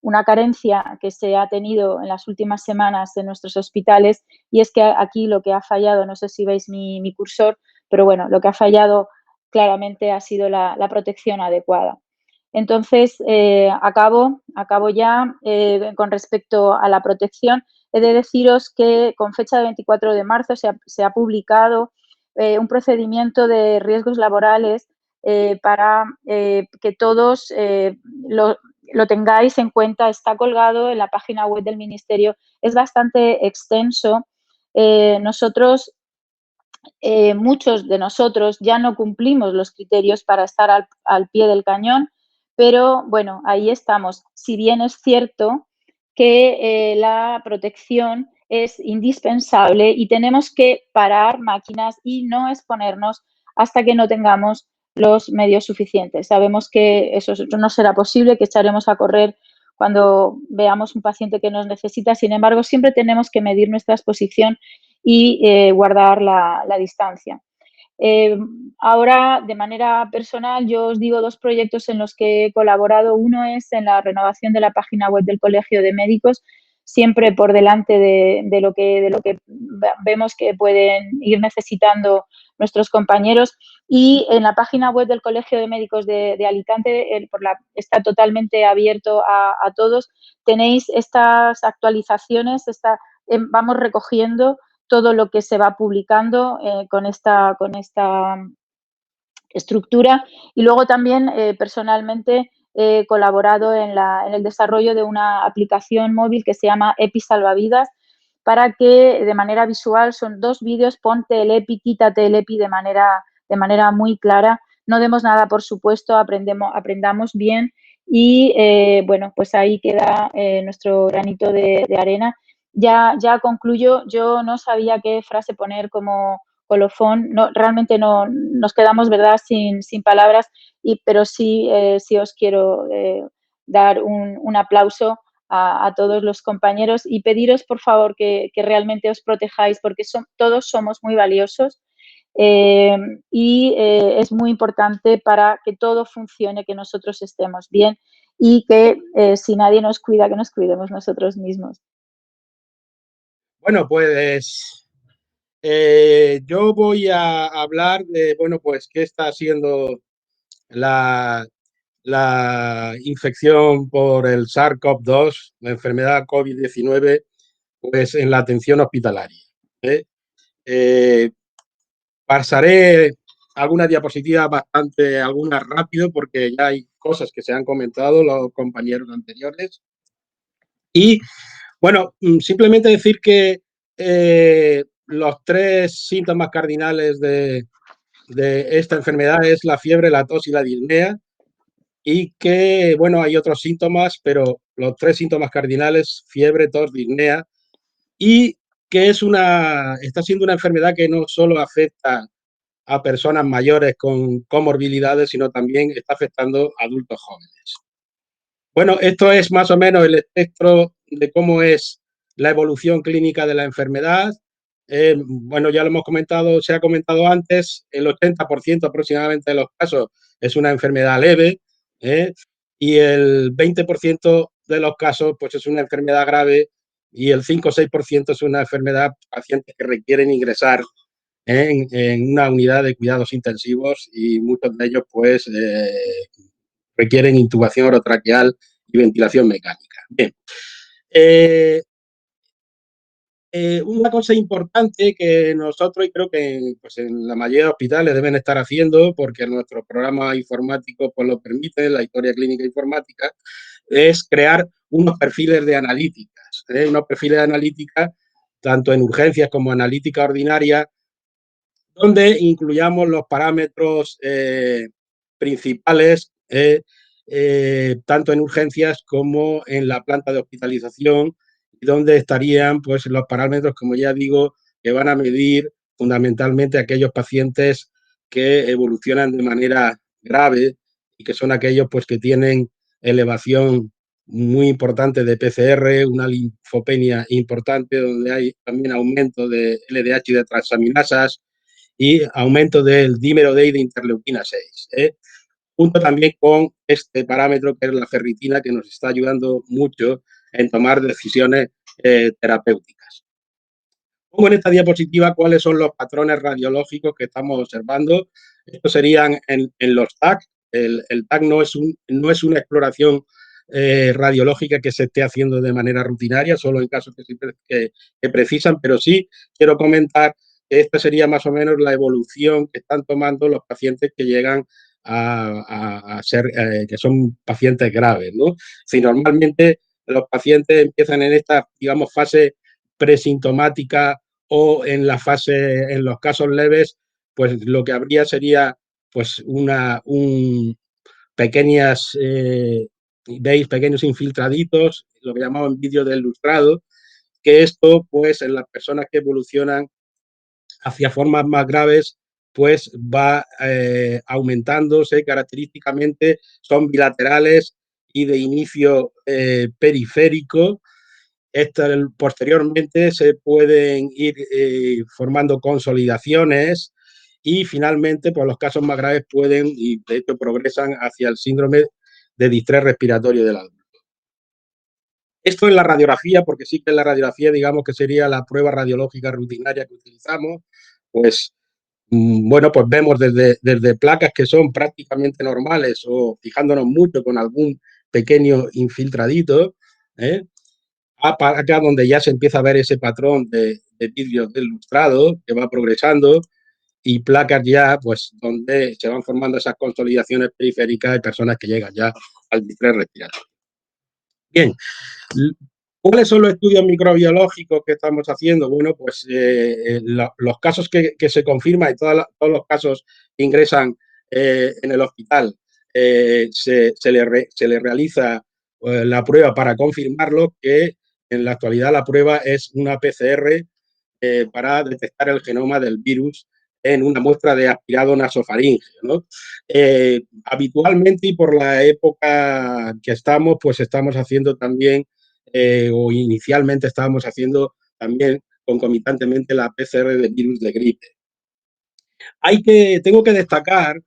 Speaker 2: una carencia que se ha tenido en las últimas semanas en nuestros hospitales y es que aquí lo que ha fallado, no sé si veis mi cursor, pero bueno, lo que ha fallado claramente ha sido la protección adecuada. Entonces, acabo ya con respecto a la protección. He de deciros que con fecha de 24 de marzo se ha publicado un procedimiento de riesgos laborales para que todos lo tengáis en cuenta. Está colgado en la página web del Ministerio. Es bastante extenso. Muchos de nosotros ya no cumplimos los criterios para estar al pie del cañón, pero bueno, ahí estamos. Si bien es cierto que la protección es indispensable y tenemos que parar máquinas y no exponernos hasta que no tengamos los medios suficientes. Sabemos que eso no será posible, que echaremos a correr cuando veamos un paciente que nos necesita. Sin embargo, siempre tenemos que medir nuestra exposición y guardar la distancia. Ahora, de manera personal, yo os digo 2 proyectos en los que he colaborado. Uno es en la renovación de la página web del Colegio de Médicos, siempre por delante de lo que vemos que pueden ir necesitando nuestros compañeros. Y en la página web del Colegio de Médicos de Alicante está totalmente abierto a todos. Tenéis estas actualizaciones, vamos recogiendo todo lo que se va publicando con esta estructura. Y luego también personalmente he colaborado en el desarrollo de una aplicación móvil que se llama EPI Salvavidas, para que de manera visual, son 2 vídeos: ponte el EPI, quítate el EPI, de manera muy clara. No demos nada por supuesto, aprendamos bien y bueno, pues ahí queda nuestro granito de arena. Ya concluyo. Yo no sabía qué frase poner como colofón. No, realmente no nos quedamos, ¿verdad?, sin palabras, pero sí os quiero dar un aplauso a todos los compañeros y pediros, por favor, que realmente os protejáis, porque todos somos muy valiosos y es muy importante para que todo funcione, que nosotros estemos bien y que si nadie nos cuida, que nos cuidemos nosotros mismos.
Speaker 3: Bueno, pues yo voy a hablar de, bueno, pues qué está haciendo la, la infección por el SARS-CoV-2, la enfermedad COVID-19, pues en la atención hospitalaria. ¿Eh? Pasaré algunas diapositivas algunas rápido, porque ya hay cosas que se han comentado los compañeros anteriores. Y bueno, simplemente decir que los 3 síntomas cardinales de esta enfermedad es la fiebre, la tos y la disnea, y que, bueno, hay otros síntomas, pero los 3 síntomas cardinales: fiebre, tos, disnea, y que está siendo una enfermedad que no solo afecta a personas mayores con comorbilidades, sino también está afectando a adultos jóvenes. Bueno, esto es más o menos el espectro de cómo es la evolución clínica de la enfermedad. Bueno, ya lo hemos comentado, se ha comentado antes, el 80% aproximadamente de los casos es una enfermedad leve, y el 20% de los casos pues es una enfermedad grave, y el 5 o 6% es una enfermedad, pacientes que requieren ingresar en una unidad de cuidados intensivos, y muchos de ellos pues requieren intubación orotraqueal y ventilación mecánica. Bien. Una cosa importante que nosotros, y creo que pues, en la mayoría de hospitales deben estar haciendo, porque nuestro programa informático pues, lo permite, la historia clínica informática, es crear unos perfiles de analíticas, unos perfiles de analítica tanto en urgencias como analítica ordinaria, donde incluyamos los parámetros principales, tanto en urgencias como en la planta de hospitalización, donde estarían pues, los parámetros, como ya digo, que van a medir fundamentalmente aquellos pacientes que evolucionan de manera grave y que son aquellos pues, que tienen elevación muy importante de PCR, una linfopenia importante, donde hay también aumento de LDH y de transaminasas, y aumento del dímero D y de interleuquina 6, junto también con este parámetro que es la ferritina, que nos está ayudando mucho en tomar decisiones terapéuticas. Pongo en esta diapositiva cuáles son los patrones radiológicos que estamos observando. Estos serían en los TAC. El TAC no es una exploración radiológica que se esté haciendo de manera rutinaria, solo en casos que precisan, pero sí quiero comentar que esta sería más o menos la evolución que están tomando los pacientes que llegan a ser, que son pacientes graves, ¿no? Si normalmente los pacientes empiezan en esta, digamos, fase presintomática, o en en los casos leves, pues lo que habría sería pues pequeñas, veis, pequeños infiltraditos, lo que llamamos vídeo del ilustrado, que esto pues en las personas que evolucionan hacia formas más graves pues va aumentándose característicamente, son bilaterales y de inicio periférico. Posteriormente se pueden ir formando consolidaciones, y finalmente, pues los casos más graves pueden, y de hecho progresan hacia el síndrome de distrés respiratorio del adulto. Esto es la radiografía, porque sí que en la radiografía, digamos que sería la prueba radiológica rutinaria que utilizamos, pues bueno, pues vemos desde placas que son prácticamente normales o fijándonos mucho con algún pequeño infiltradito, ¿eh? A placas donde ya se empieza a ver ese patrón de vidrio deslustrado que va progresando y placas ya, pues, donde se van formando esas consolidaciones periféricas de personas que llegan ya al distrés respiratorio. Bien, ¿cuáles son los estudios microbiológicos que estamos haciendo? Bueno, pues los casos que se confirman y todos los casos que ingresan en el hospital se le realiza la prueba para confirmarlo, que en la actualidad la prueba es una PCR para detectar el genoma del virus en una muestra de aspirado nasofaríngeo, ¿no? Habitualmente y por la época que estamos, pues estamos haciendo también, o inicialmente estábamos haciendo también concomitantemente la PCR de virus de gripe. Tengo que destacar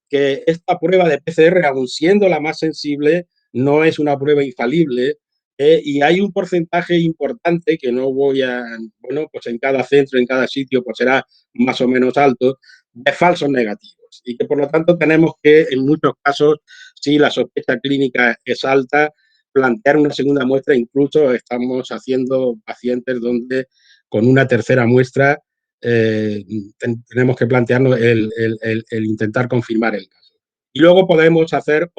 Speaker 3: que esta prueba de PCR, aun siendo la más sensible, no es una prueba infalible, y hay un porcentaje importante que no voy a, bueno, pues en cada centro, en cada sitio, pues será más o menos alto, de falsos negativos. Y que por lo tanto tenemos que, en muchos casos, si la sospecha clínica es alta, plantear una segunda muestra. Incluso estamos haciendo pacientes donde con una tercera muestra tenemos que plantearnos el intentar confirmar el caso. Y luego podemos hacer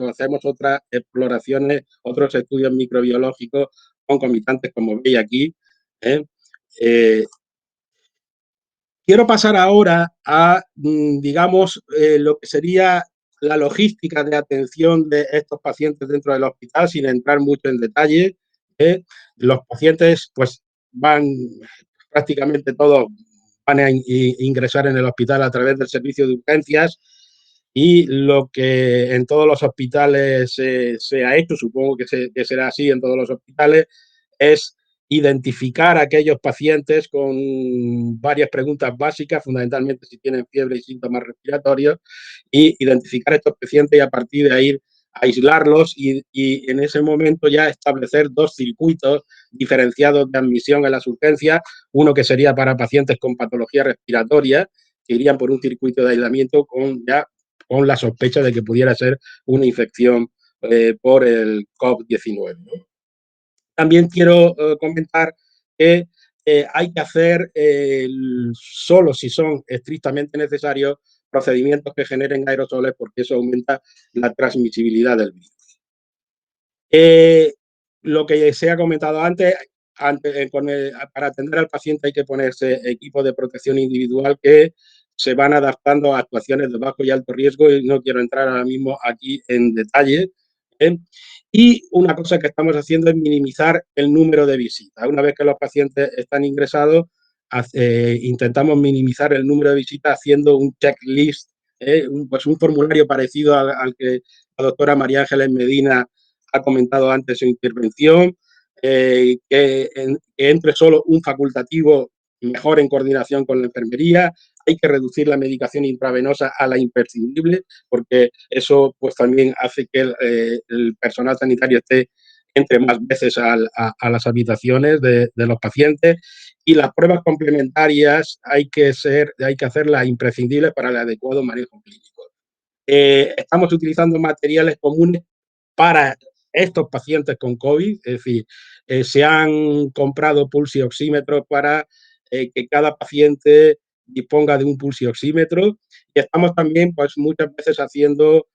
Speaker 3: hacemos otras exploraciones, otros estudios microbiológicos concomitantes, como veis aquí. ¿eh? Eh, Quiero pasar ahora a, digamos, lo que sería la logística de atención de estos pacientes dentro del hospital, sin entrar mucho en detalle. Los pacientes, pues, van prácticamente todos van a ingresar en el hospital a través del servicio de urgencias, y lo que en todos los hospitales se ha hecho, supongo que será así en todos los hospitales, es identificar a aquellos pacientes con varias preguntas básicas, fundamentalmente si tienen fiebre y síntomas respiratorios, y identificar a estos pacientes y a partir de ahí aislarlos y en ese momento ya establecer dos circuitos diferenciados de admisión en las urgencias, uno que sería para pacientes con patología respiratoria, que irían por un circuito de aislamiento con la sospecha de que pudiera ser una infección por el COVID-19, ¿no? También quiero comentar que hay que hacer, solo si son estrictamente necesarios, procedimientos que generen aerosoles, porque eso aumenta la transmisibilidad del virus. Lo que se ha comentado antes, para atender al paciente hay que ponerse equipos de protección individual que se van adaptando a actuaciones de bajo y alto riesgo, y no quiero entrar ahora mismo aquí en detalle. ¿eh? Y una cosa que estamos haciendo es minimizar el número de visitas. Una vez que los pacientes están ingresados, intentamos minimizar el número de visitas haciendo un checklist, pues un formulario parecido al que la doctora María Ángeles Medina ha comentado antes en su intervención, que entre solo un facultativo, mejor en coordinación con la enfermería. Hay que reducir la medicación intravenosa a la imprescindible, porque eso pues también hace que el personal sanitario entre más veces a las habitaciones de los pacientes, y las pruebas complementarias hay que hacerlas imprescindibles para el adecuado manejo clínico. Estamos utilizando materiales comunes para estos pacientes con COVID, es decir, se han comprado pulsioxímetros para que cada paciente disponga de un pulsioxímetro, y estamos también pues muchas veces haciendo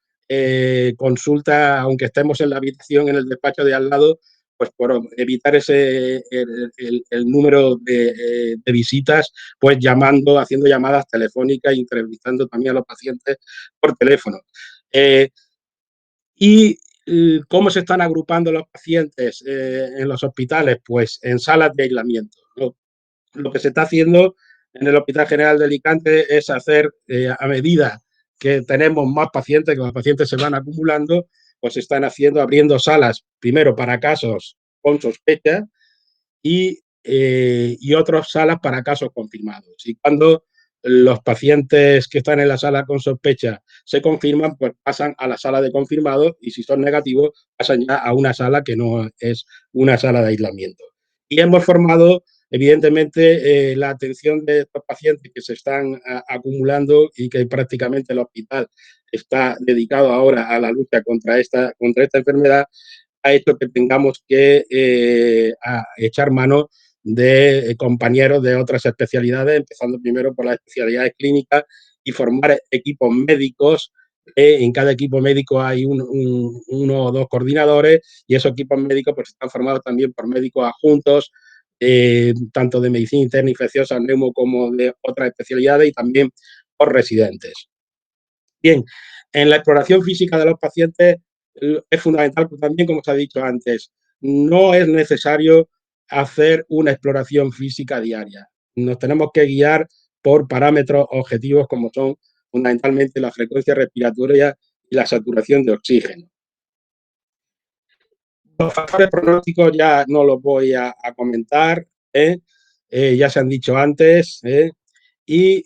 Speaker 3: consultas, aunque estemos en la habitación, en el despacho de al lado, pues por evitar el número de visitas, pues haciendo llamadas telefónicas e entrevistando también a los pacientes por teléfono. ¿Y cómo se están agrupando los pacientes en los hospitales? Pues en salas de aislamiento. Lo que se está haciendo en el Hospital General de Alicante es hacer, a medida que tenemos más pacientes, que los pacientes se van acumulando, pues están abriendo salas, primero para casos con sospecha y otras salas para casos confirmados. Y cuando los pacientes que están en la sala con sospecha se confirman, pues pasan a la sala de confirmados, y si son negativos, pasan ya a una sala que no es una sala de aislamiento. Y hemos formado evidentemente la atención de estos pacientes que se están acumulando y que prácticamente el hospital está dedicado ahora a la lucha contra esta enfermedad, ha hecho que tengamos que echar mano de compañeros de otras especialidades, empezando primero por las especialidades clínicas y formar equipos médicos. En cada equipo médico hay uno o dos coordinadores y esos equipos médicos pues, están formados también por médicos adjuntos, tanto de medicina interna infecciosa, neumo, como de otras especialidades y también por residentes. Bien, en la exploración física de los pacientes es fundamental también, como se ha dicho antes, no es necesario hacer una exploración física diaria. Nos tenemos que guiar por parámetros objetivos como son fundamentalmente la frecuencia respiratoria y la saturación de oxígeno. Los factores pronósticos ya no los voy a comentar, ya se han dicho antes, y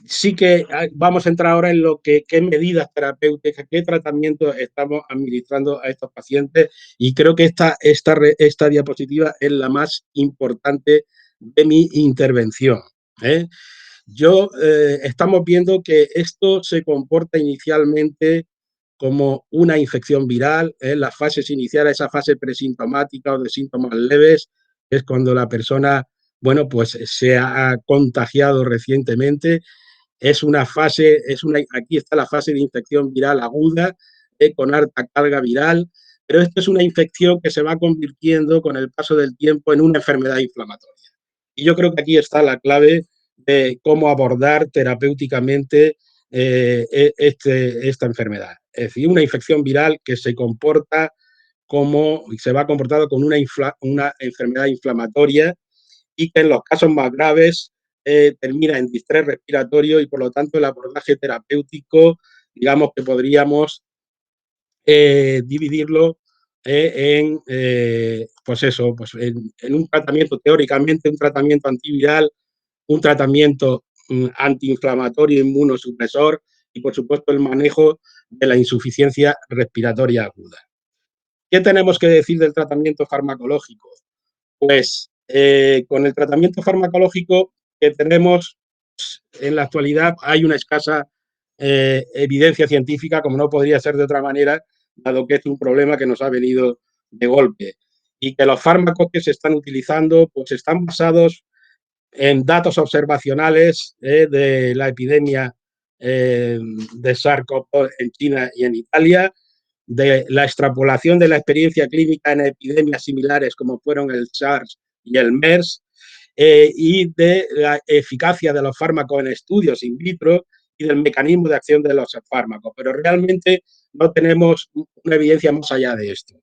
Speaker 3: sí que vamos a entrar ahora en lo que qué medidas terapéuticas, qué tratamientos estamos administrando a estos pacientes, y creo que esta diapositiva es la más importante de mi intervención. Estamos viendo que esto se comporta inicialmente como una infección viral, en las fases iniciales, esa fase presintomática o de síntomas leves, es cuando la persona, bueno, pues se ha contagiado recientemente. Aquí está la fase de infección viral aguda, con alta carga viral, pero esto es una infección que se va convirtiendo con el paso del tiempo en una enfermedad inflamatoria. Y yo creo que aquí está la clave de cómo abordar terapéuticamente esta enfermedad. Es decir, una infección viral que se comporta se va comportando con una enfermedad inflamatoria y que en los casos más graves termina en distrés respiratorio y por lo tanto el abordaje terapéutico, digamos que podríamos dividirlo en un tratamiento, teóricamente un tratamiento antiviral, un tratamiento antiinflamatorio inmunosupresor y por supuesto el manejo de la insuficiencia respiratoria aguda. ¿Qué tenemos que decir del tratamiento farmacológico? Pues con el tratamiento farmacológico que tenemos en la actualidad hay una escasa evidencia científica, como no podría ser de otra manera, dado que es un problema que nos ha venido de golpe. Y que los fármacos que se están utilizando pues están basados en datos observacionales de la epidemia de SARS-CoV en China y en Italia, de la extrapolación de la experiencia clínica en epidemias similares como fueron el SARS y el MERS, y de la eficacia de los fármacos en estudios in vitro y del mecanismo de acción de los fármacos. Pero realmente no tenemos una evidencia más allá de esto.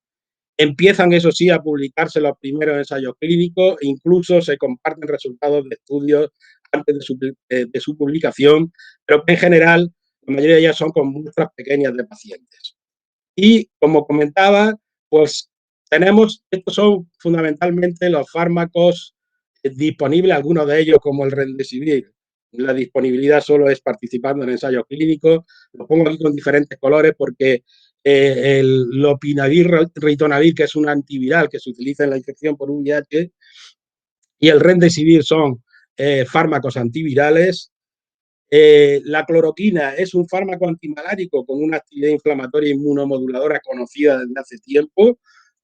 Speaker 3: Empiezan, eso sí, a publicarse los primeros ensayos clínicos, incluso se comparten resultados de estudios antes de su publicación, pero en general la mayoría de ellas son con muestras pequeñas de pacientes. Y como comentaba, pues estos son fundamentalmente los fármacos disponibles, algunos de ellos como el Remdesivir. La disponibilidad solo es participando en ensayos clínicos. Lo pongo aquí con diferentes colores porque el lopinavir, ritonavir, que es un antiviral que se utiliza en la infección por VIH, y el Remdesivir son fármacos antivirales. La cloroquina es un fármaco antimalárico con una actividad inflamatoria inmunomoduladora conocida desde hace tiempo,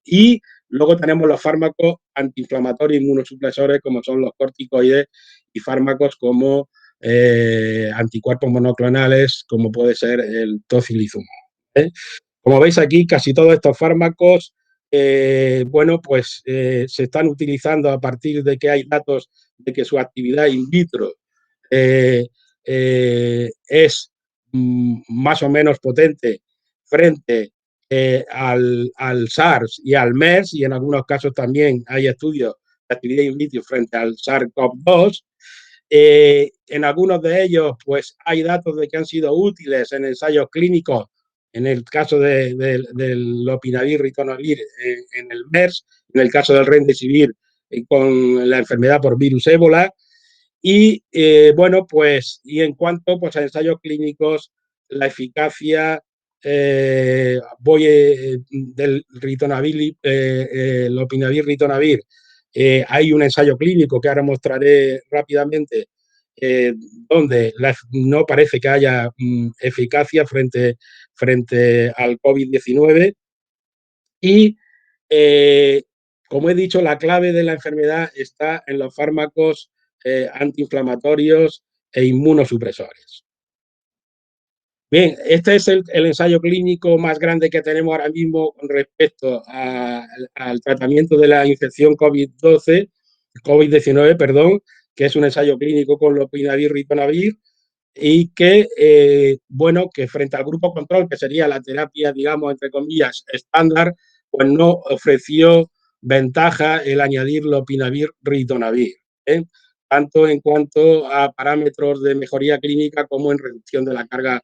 Speaker 3: y luego tenemos los fármacos antiinflamatorios inmunosupresores como son los corticoides y fármacos como anticuerpos monoclonales como puede ser el tocilizumab. Como veis aquí, casi todos estos fármacos se están utilizando a partir de que hay datos de que su actividad in vitro es más o menos potente frente al SARS y al MERS, y en algunos casos también hay estudios de actividad in vitro frente al SARS-CoV-2. En algunos de ellos, pues hay datos de que han sido útiles en ensayos clínicos, en el caso del lopinavir, ritonavir en el MERS, en el caso del Remdesivir con la enfermedad por virus ébola. Y y en cuanto pues, a ensayos clínicos, la eficacia del ritonavir, lopinavir, ritonavir Hay un ensayo clínico que ahora mostraré rápidamente, donde no parece que haya eficacia frente al COVID-19. Y, como he dicho, la clave de la enfermedad está en los fármacos antiinflamatorios e inmunosupresores. Bien, este es el ensayo clínico más grande que tenemos ahora mismo con respecto al tratamiento de la infección COVID-19, perdón, que es un ensayo clínico con lopinavir, ritonavir, y que, bueno, que frente al grupo control, que sería la terapia, digamos, entre comillas, estándar, pues no ofreció ventaja el añadir lopinavir, ritonavir, ¿eh? Tanto en cuanto a parámetros de mejoría clínica como en reducción de la carga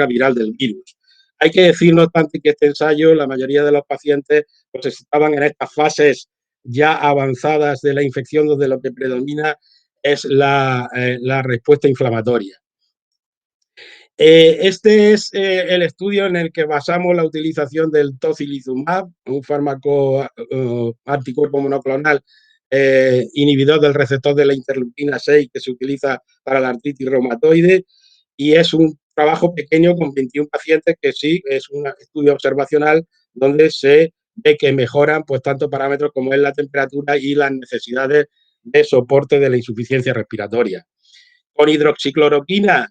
Speaker 3: viral del virus. Hay que decir, no obstante, que este ensayo, la mayoría de los pacientes pues estaban en estas fases ya avanzadas de la infección, donde lo que predomina es la respuesta inflamatoria. Este es el estudio en el que basamos la utilización del tocilizumab, un fármaco anticuerpo monoclonal inhibidor del receptor de la interleuquina 6 que se utiliza para la artritis reumatoide, y es un trabajo pequeño con 21 pacientes que sí es un estudio observacional donde se ve que mejoran pues tanto parámetros como es la temperatura y las necesidades de soporte de la insuficiencia respiratoria. Con hidroxicloroquina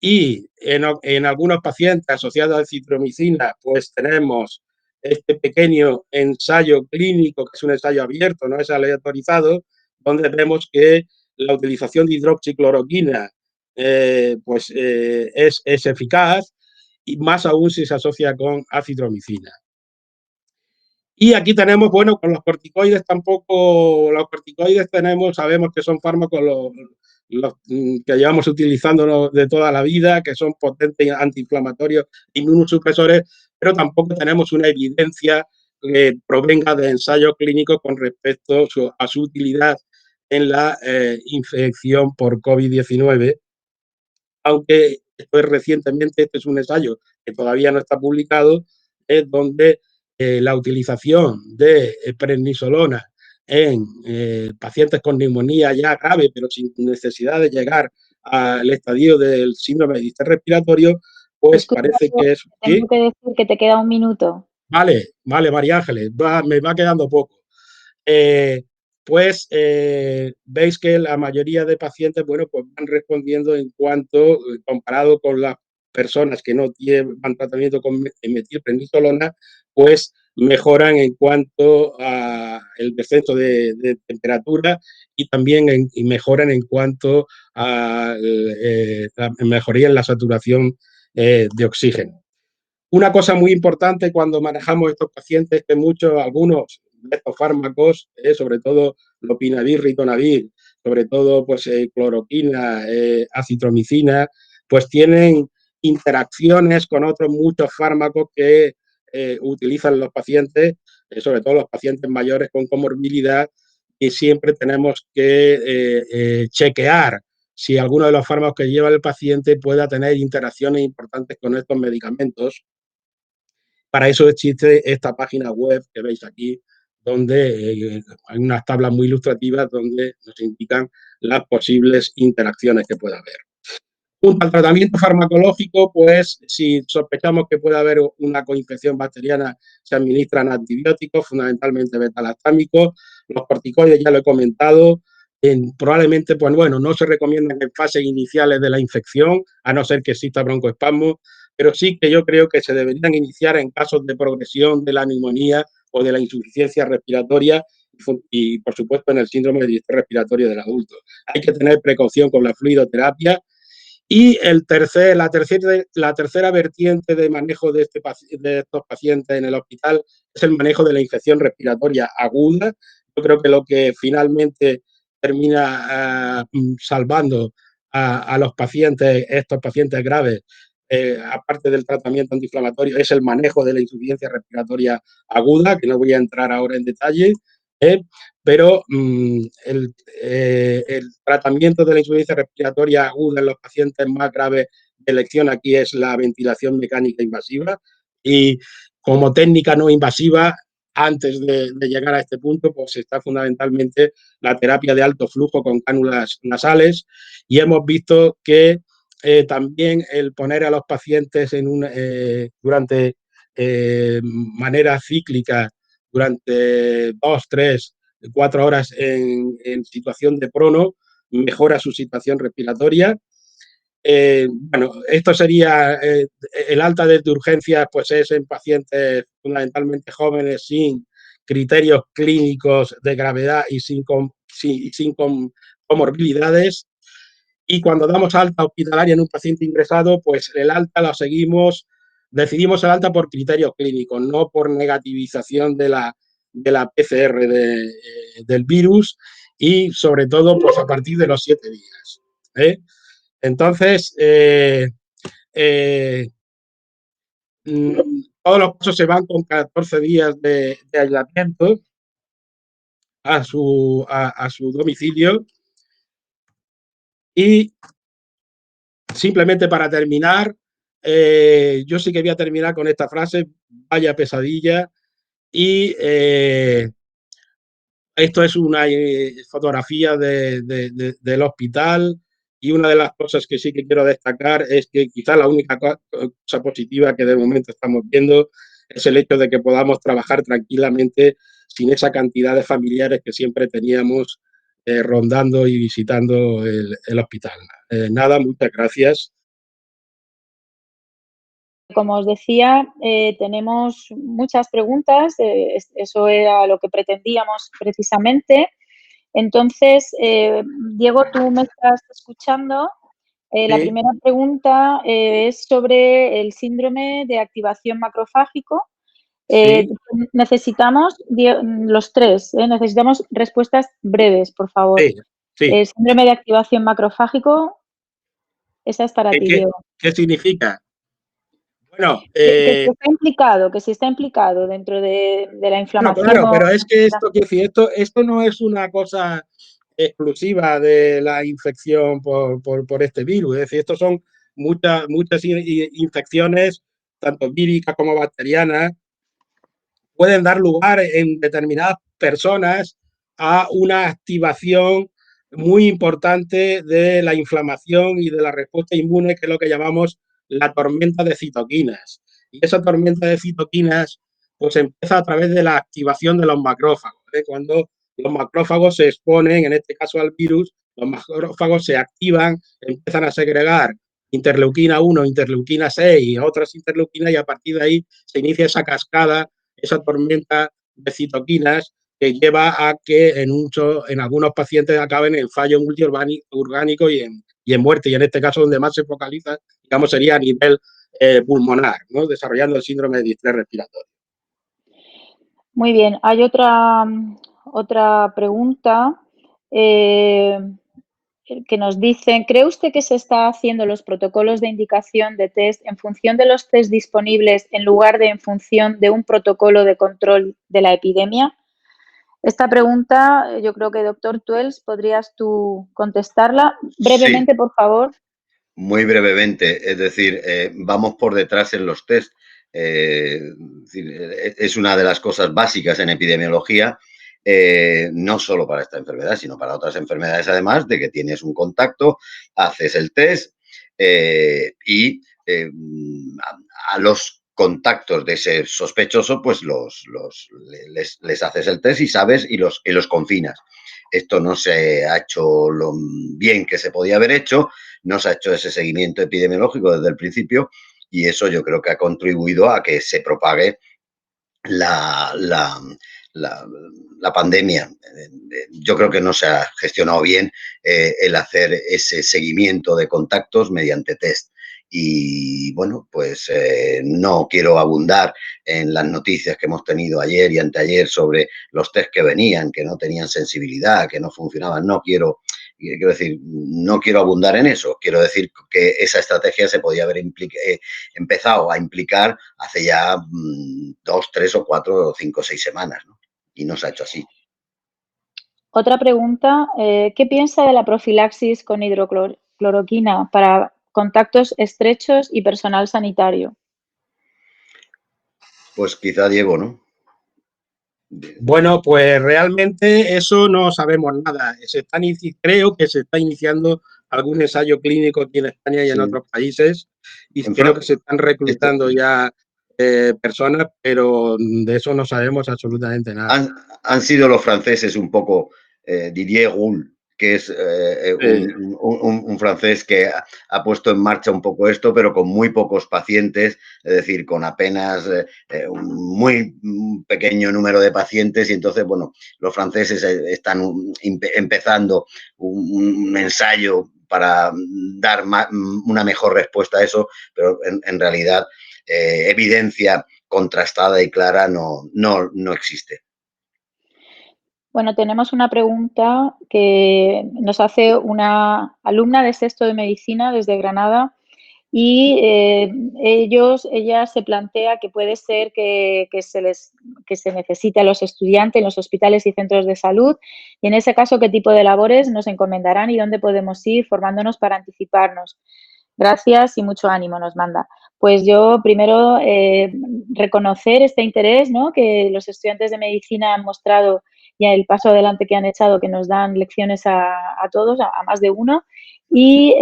Speaker 3: y en algunos pacientes asociados a citromicina, pues tenemos este pequeño ensayo clínico, que es un ensayo abierto, no es aleatorizado, donde vemos que la utilización de hidroxicloroquina es eficaz, y más aún si se asocia con acitromicina. Y aquí tenemos, bueno, con los corticoides tampoco, los corticoides sabemos que son fármacos los que llevamos utilizando de toda la vida, que son potentes antiinflamatorios, inmunosupresores, pero tampoco tenemos una evidencia que provenga de ensayos clínicos con respecto a su utilidad en la infección por COVID-19, aunque esto es recientemente, este es un ensayo que todavía no está publicado, donde la utilización de prednisolona en pacientes con neumonía ya grave, pero sin necesidad de llegar al estadio del síndrome de distrés respiratorio, pues
Speaker 2: Disculpa,
Speaker 3: parece que es...
Speaker 2: tengo
Speaker 3: ¿Sí?
Speaker 2: que decir que te queda un minuto.
Speaker 3: Vale, vale, María Ángeles, me va quedando poco. Eh, Veis que la mayoría de pacientes, bueno, pues van respondiendo en cuanto, comparado con las personas que no llevan tratamiento con metilprednisolona, pues mejoran en cuanto a el descenso de temperatura, y también y mejoran en cuanto a la mejoría en la saturación de oxígeno. Una cosa muy importante cuando manejamos estos pacientes es que algunos de estos fármacos, sobre todo lopinavir, ritonavir, sobre todo pues cloroquina, acitromicina, pues tienen interacciones con otros muchos fármacos que utilizan los pacientes, sobre todo los pacientes mayores con comorbilidad, y siempre tenemos que chequear si alguno de los fármacos que lleva el paciente pueda tener interacciones importantes con estos medicamentos. Para eso existe esta página web que veis aquí, donde hay unas tablas muy ilustrativas donde nos indican las posibles interacciones que pueda haber. Junto al tratamiento farmacológico, pues si sospechamos que puede haber una coinfección bacteriana, se administran antibióticos, fundamentalmente beta-lactámicos. Los corticoides ya lo he comentado. Probablemente, pues bueno, no se recomiendan en fases iniciales de la infección, a no ser que exista broncoespasmo, pero sí que yo creo que se deberían iniciar en casos de progresión de la neumonía o de la insuficiencia respiratoria, y por supuesto en el síndrome de distrés respiratorio del adulto. Hay que tener precaución con la fluidoterapia. Y la tercera vertiente de manejo de estos pacientes en el hospital es el manejo de la infección respiratoria aguda. Yo creo que lo que finalmente termina salvando a los pacientes, estos pacientes graves, aparte del tratamiento antiinflamatorio, es el manejo de la insuficiencia respiratoria aguda, que no voy a entrar ahora en detalle, ¿eh? Pero el tratamiento de la insuficiencia respiratoria aguda en los pacientes más graves de elección aquí es la ventilación mecánica invasiva, y como técnica no invasiva antes de llegar a este punto, pues está fundamentalmente la terapia de alto flujo con cánulas nasales y hemos visto que también el poner a los pacientes durante manera cíclica, durante 2, 3, 4 horas en situación de prono, mejora su situación respiratoria. Bueno, esto sería el alta de urgencias, pues es en pacientes fundamentalmente jóvenes sin criterios clínicos de gravedad y sin comorbilidades. Y cuando damos alta hospitalaria en un paciente ingresado, pues el alta lo decidimos el alta por criterios clínicos, no por negativización de la PCR del virus y sobre todo pues a partir de los 7 días. Entonces, eh, todos los casos se van con 14 días de aislamiento a su domicilio. Y simplemente para terminar, yo sí que voy a terminar con esta frase: vaya pesadilla. Y esto es una fotografía del hospital, y una de las cosas que sí que quiero destacar es que quizá la única cosa positiva que de momento estamos viendo es el hecho de que podamos trabajar tranquilamente sin esa cantidad de familiares que siempre teníamos rondando y visitando el hospital. Nada, muchas gracias.
Speaker 2: Como os decía, tenemos muchas preguntas, eso era lo que pretendíamos precisamente. Entonces, Diego, tú me estás escuchando. La
Speaker 3: Sí.
Speaker 2: primera pregunta es sobre el síndrome de activación macrofágico.
Speaker 3: Sí.
Speaker 2: Necesitamos los tres, necesitamos respuestas breves, por favor.
Speaker 3: Sí, sí.
Speaker 2: El síndrome de activación macrofágico, esa es para ti, Diego.
Speaker 3: ¿Qué significa? Bueno,
Speaker 2: Que si está implicado dentro de la inflamación.
Speaker 3: Claro, pero es que esto no es una cosa exclusiva de la infección por este virus. Es decir, estos son muchas infecciones, tanto víricas como bacterianas, pueden dar lugar en determinadas personas a una activación muy importante de la inflamación y de la respuesta inmune, que es lo que llamamos la tormenta de citoquinas. Y esa tormenta de citoquinas pues empieza a través de la activación de los macrófagos. Cuando los macrófagos se exponen, en este caso al virus, los macrófagos se activan, empiezan a segregar interleuquina 1, interleuquina 6, otras interleuquinas, y a partir de ahí se inicia esa cascada, esa tormenta de citoquinas que lleva a que en algunos pacientes acaben en fallo multiorgánico y en muerte. Y en este caso, donde más se focaliza, digamos, sería a nivel pulmonar, ¿no? Desarrollando el síndrome de distrés respiratorio.
Speaker 2: Muy bien, hay otra pregunta que nos dicen: ¿cree usted que se está haciendo los protocolos de indicación de test en función de los test disponibles en lugar de en función de un protocolo de control de la epidemia? Esta pregunta, yo creo que, doctor Tuels, podrías tú contestarla brevemente,
Speaker 1: Sí,
Speaker 2: por favor.
Speaker 1: muy brevemente. Es decir, vamos por detrás en los test. Es una de las cosas básicas en epidemiología, no solo para esta enfermedad, sino para otras enfermedades, además de que tienes un contacto, haces el test y a los contactos de ese sospechoso, pues les haces el test y sabes y los confinas. Esto no se ha hecho lo bien que se podía haber hecho, no se ha hecho ese seguimiento epidemiológico desde el principio, y eso yo creo que ha contribuido a que se propague la pandemia. Yo creo que no se ha gestionado bien el hacer ese seguimiento de contactos mediante test. Y bueno, pues no quiero abundar en las noticias que hemos tenido ayer y anteayer sobre los test que venían, que no tenían sensibilidad, que no funcionaban. Quiero decir, no quiero abundar en eso. Quiero decir que esa estrategia se podía haber empezado a implicar hace ya 2, 3 o 4 o 5 o 6 semanas, ¿no? Y no se ha hecho así.
Speaker 2: Otra pregunta: ¿qué piensa de la profilaxis con hidrocloroquina para contactos estrechos y personal sanitario?
Speaker 1: Pues quizá Diego, ¿no?
Speaker 3: Bueno, pues realmente eso no sabemos nada. Creo que se está iniciando algún ensayo clínico aquí en España y en
Speaker 1: Sí.
Speaker 3: otros países y
Speaker 1: En
Speaker 3: creo que se están
Speaker 1: esto-
Speaker 3: reclutando ya personas, pero de eso no sabemos absolutamente nada.
Speaker 1: han sido los franceses un poco, Didier Gould, que es un francés que ha puesto en marcha un poco esto, pero con muy pocos pacientes, es decir, con apenas un muy pequeño número de pacientes, y entonces, bueno, los franceses están empezando un ensayo para dar una mejor respuesta a eso, pero en realidad evidencia contrastada y clara no existe.
Speaker 2: Bueno, tenemos una pregunta que nos hace una alumna de sexto de medicina desde Granada y ella se plantea que puede ser que se necesite a los estudiantes en los hospitales y centros de salud y en ese caso, ¿qué tipo de labores nos encomendarán y dónde podemos ir formándonos para anticiparnos? Gracias y mucho ánimo nos manda. Pues yo primero reconocer este interés, ¿no?, que los estudiantes de medicina han mostrado y el paso adelante que han echado, que nos dan lecciones a todos, a más de uno. Y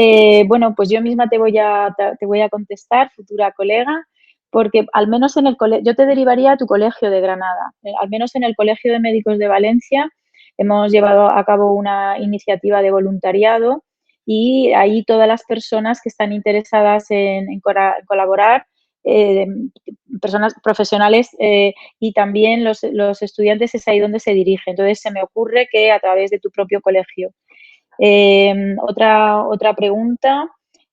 Speaker 2: bueno, pues yo misma te voy a contestar, futura colega, porque al menos en el colegio, yo te derivaría a tu colegio de Granada, al menos en el Colegio de Médicos de Valencia hemos llevado a cabo una iniciativa de voluntariado y ahí todas las personas que están interesadas en colaborar, eh, personas profesionales y también los estudiantes es ahí donde se dirigen. Entonces, se me ocurre que a través de tu propio colegio. Otra pregunta.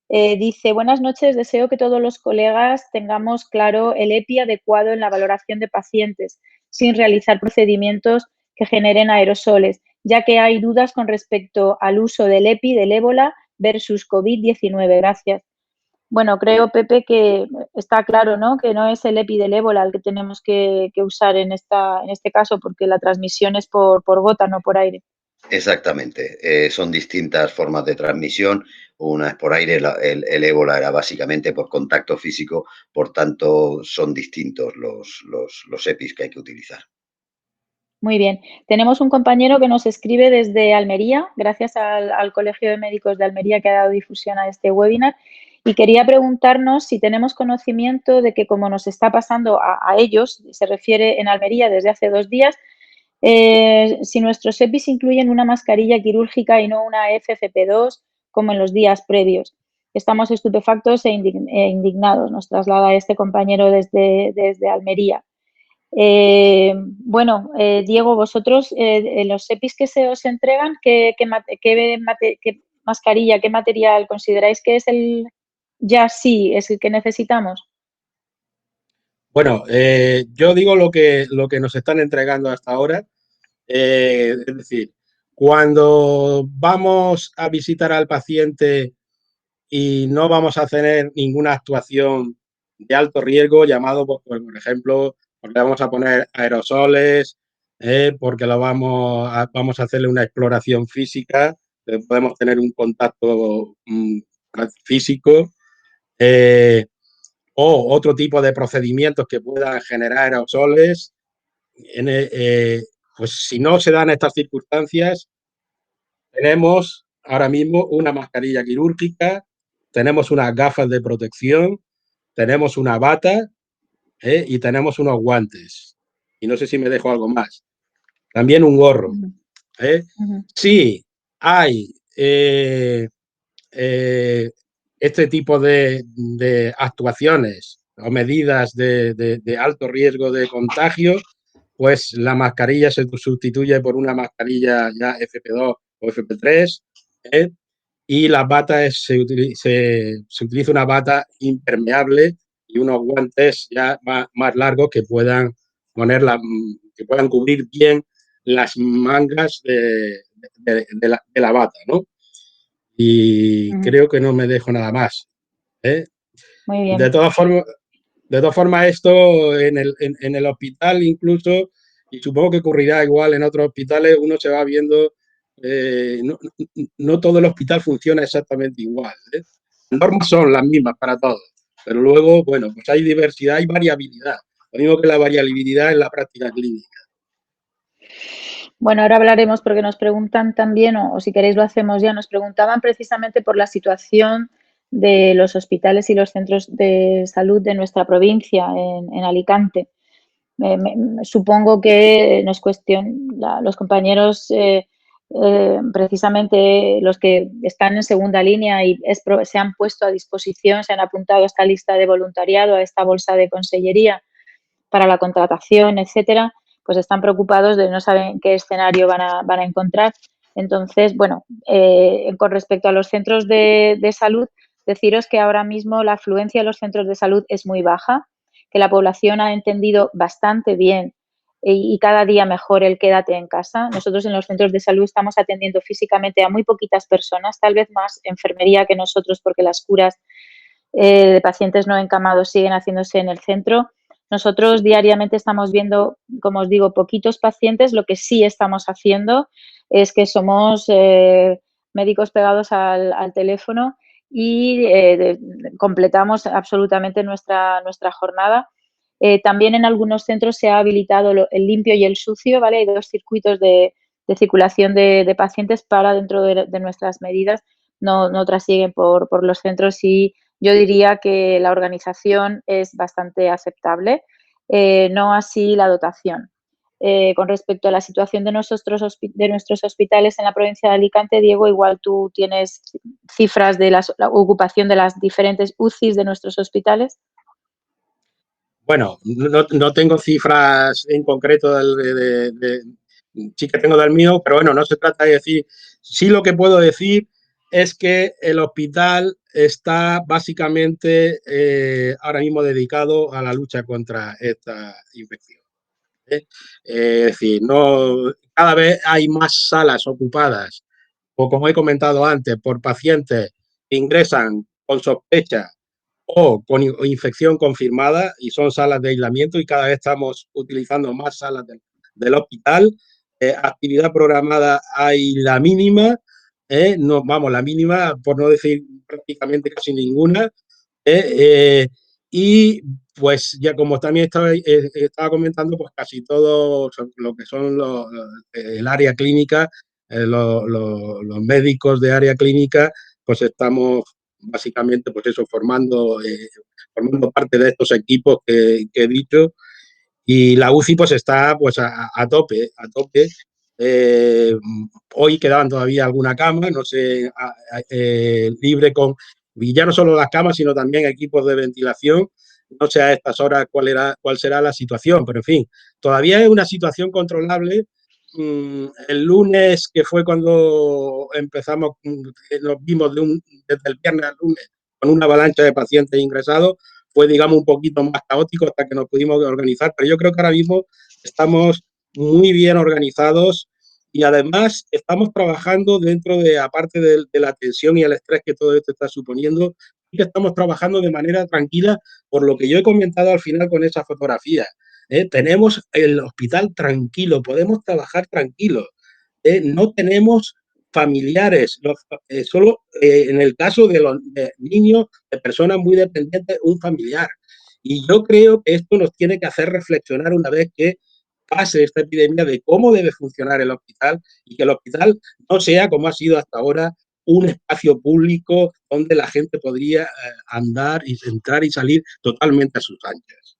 Speaker 2: Dice, buenas noches, deseo que todos los colegas tengamos claro el EPI adecuado en la valoración de pacientes, sin realizar procedimientos que generen aerosoles, ya que hay dudas con respecto al uso del EPI del ébola versus COVID-19. Gracias. Bueno, creo, Pepe, que está claro, ¿no?, que no es el EPI del ébola el que tenemos que usar en este caso, porque la transmisión es por gota, no por aire.
Speaker 1: Exactamente, son distintas formas de transmisión, una es por aire, el ébola era básicamente por contacto físico, por tanto son distintos los EPIs que hay que utilizar.
Speaker 2: Muy bien. Tenemos un compañero que nos escribe desde Almería, gracias al Colegio de Médicos de Almería que ha dado difusión a este webinar, y quería preguntarnos si tenemos conocimiento de que, como nos está pasando a ellos, se refiere en Almería desde hace 2 días, si nuestros EPIs incluyen una mascarilla quirúrgica y no una FFP2 como en los días previos. Estamos estupefactos e indignados, nos traslada este compañero desde Almería. Bueno, Diego, vosotros, los EPIs que se os entregan, ¿qué mascarilla, qué material consideráis que es es el que necesitamos?
Speaker 3: Bueno, yo digo lo que nos están entregando hasta ahora. Es decir, cuando vamos a visitar al paciente y no vamos a tener ninguna actuación de alto riesgo, llamado, por ejemplo, porque vamos a poner aerosoles, porque vamos a hacerle una exploración física, podemos tener un contacto físico, o otro tipo de procedimientos que puedan generar aerosoles. Pues si no se dan estas circunstancias, tenemos ahora mismo una mascarilla quirúrgica, tenemos unas gafas de protección, tenemos una bata y tenemos unos guantes. Y no sé si me dejo algo más. También un gorro.
Speaker 2: Ujú,
Speaker 3: ¿Eh?
Speaker 2: ujú,
Speaker 3: Sí, hay eh, este tipo de actuaciones o medidas de alto riesgo de contagio, pues la mascarilla se sustituye por una mascarilla ya FP2 o FP3, ¿eh? Y las batas se utiliza una bata impermeable y unos guantes ya más largos que puedan que puedan cubrir bien las mangas de la bata, ¿no? Y
Speaker 2: ujú.
Speaker 3: creo que no me dejo nada más, ¿eh?
Speaker 2: Muy
Speaker 3: De
Speaker 2: bien.
Speaker 3: todas formas, esto en el hospital incluso, y supongo que ocurrirá igual en otros hospitales, uno se va viendo, no todo el hospital funciona exactamente igual, ¿eh? Las normas son las mismas para todos, pero luego, bueno, pues hay diversidad y variabilidad, lo mismo que la variabilidad en la práctica clínica.
Speaker 2: Bueno, ahora hablaremos porque nos preguntan también, o si queréis lo hacemos ya, nos preguntaban precisamente por la situación de los hospitales y los centros de salud de nuestra provincia en Alicante. Supongo que los compañeros, precisamente los que están en segunda línea y se han puesto a disposición, se han apuntado a esta lista de voluntariado, a esta bolsa de consellería para la contratación, etcétera, pues están preocupados de no saber qué escenario van a encontrar. Entonces, bueno, con respecto a los centros de salud, deciros que ahora mismo la afluencia de los centros de salud es muy baja, que la población ha entendido bastante bien y cada día mejor el quédate en casa. Nosotros en los centros de salud estamos atendiendo físicamente a muy poquitas personas, tal vez más enfermería que nosotros, porque las curas de pacientes no encamados siguen haciéndose en el centro. Nosotros diariamente estamos viendo, como os digo, poquitos pacientes. Lo que sí estamos haciendo es que somos médicos pegados al teléfono y completamos absolutamente nuestra jornada. También en algunos centros se ha habilitado el limpio y el sucio, ¿vale? Hay 2 circuitos de circulación de pacientes para dentro de nuestras medidas. No trasiguen por los centros y yo diría que la organización es bastante aceptable, no así la dotación. Con respecto a la situación de nuestros hospitales en la provincia de Alicante, Diego, igual tú tienes cifras de la ocupación de las diferentes UCIs de nuestros hospitales.
Speaker 3: Bueno, no tengo cifras en concreto sí que tengo del mío, pero bueno, no se trata de decir. Sí, lo que puedo decir es que el hospital está básicamente ahora mismo dedicado a la lucha contra esta infección. Es decir, cada vez hay más salas ocupadas, o como he comentado antes, por pacientes que ingresan con sospecha o con infección confirmada, y son salas de aislamiento, y cada vez estamos utilizando más salas del hospital. Actividad programada hay la mínima, no, vamos, la mínima, por no decir prácticamente casi ninguna. Y pues ya como también estaba comentando, pues casi todo lo que son el área clínica, los médicos de área clínica, pues estamos básicamente pues eso, formando parte de estos equipos que he dicho, y la UCI pues está pues a tope, a tope. Hoy quedaban todavía alguna cama, no sé, libre y ya no solo las camas, sino también equipos de ventilación. No sé a estas horas cuál será la situación, pero en fin, todavía es una situación controlable. El lunes, que fue cuando empezamos, nos vimos desde el viernes al lunes con una avalancha de pacientes ingresados, fue, digamos, un poquito más caótico hasta que nos pudimos organizar, pero yo creo que ahora mismo estamos muy bien organizados y además estamos trabajando dentro aparte de la tensión y el estrés que todo esto está suponiendo, y que estamos trabajando de manera tranquila, por lo que yo he comentado al final con esa fotografía. Tenemos el hospital tranquilo, podemos trabajar tranquilos, no tenemos familiares, solo en el caso de los niños, de personas muy dependientes, un familiar. Y yo creo que esto nos tiene que hacer reflexionar una vez que pase esta epidemia de cómo debe funcionar el hospital, y que el hospital no sea, como ha sido hasta ahora, un espacio público donde la gente podría andar y entrar y salir totalmente a sus anchas.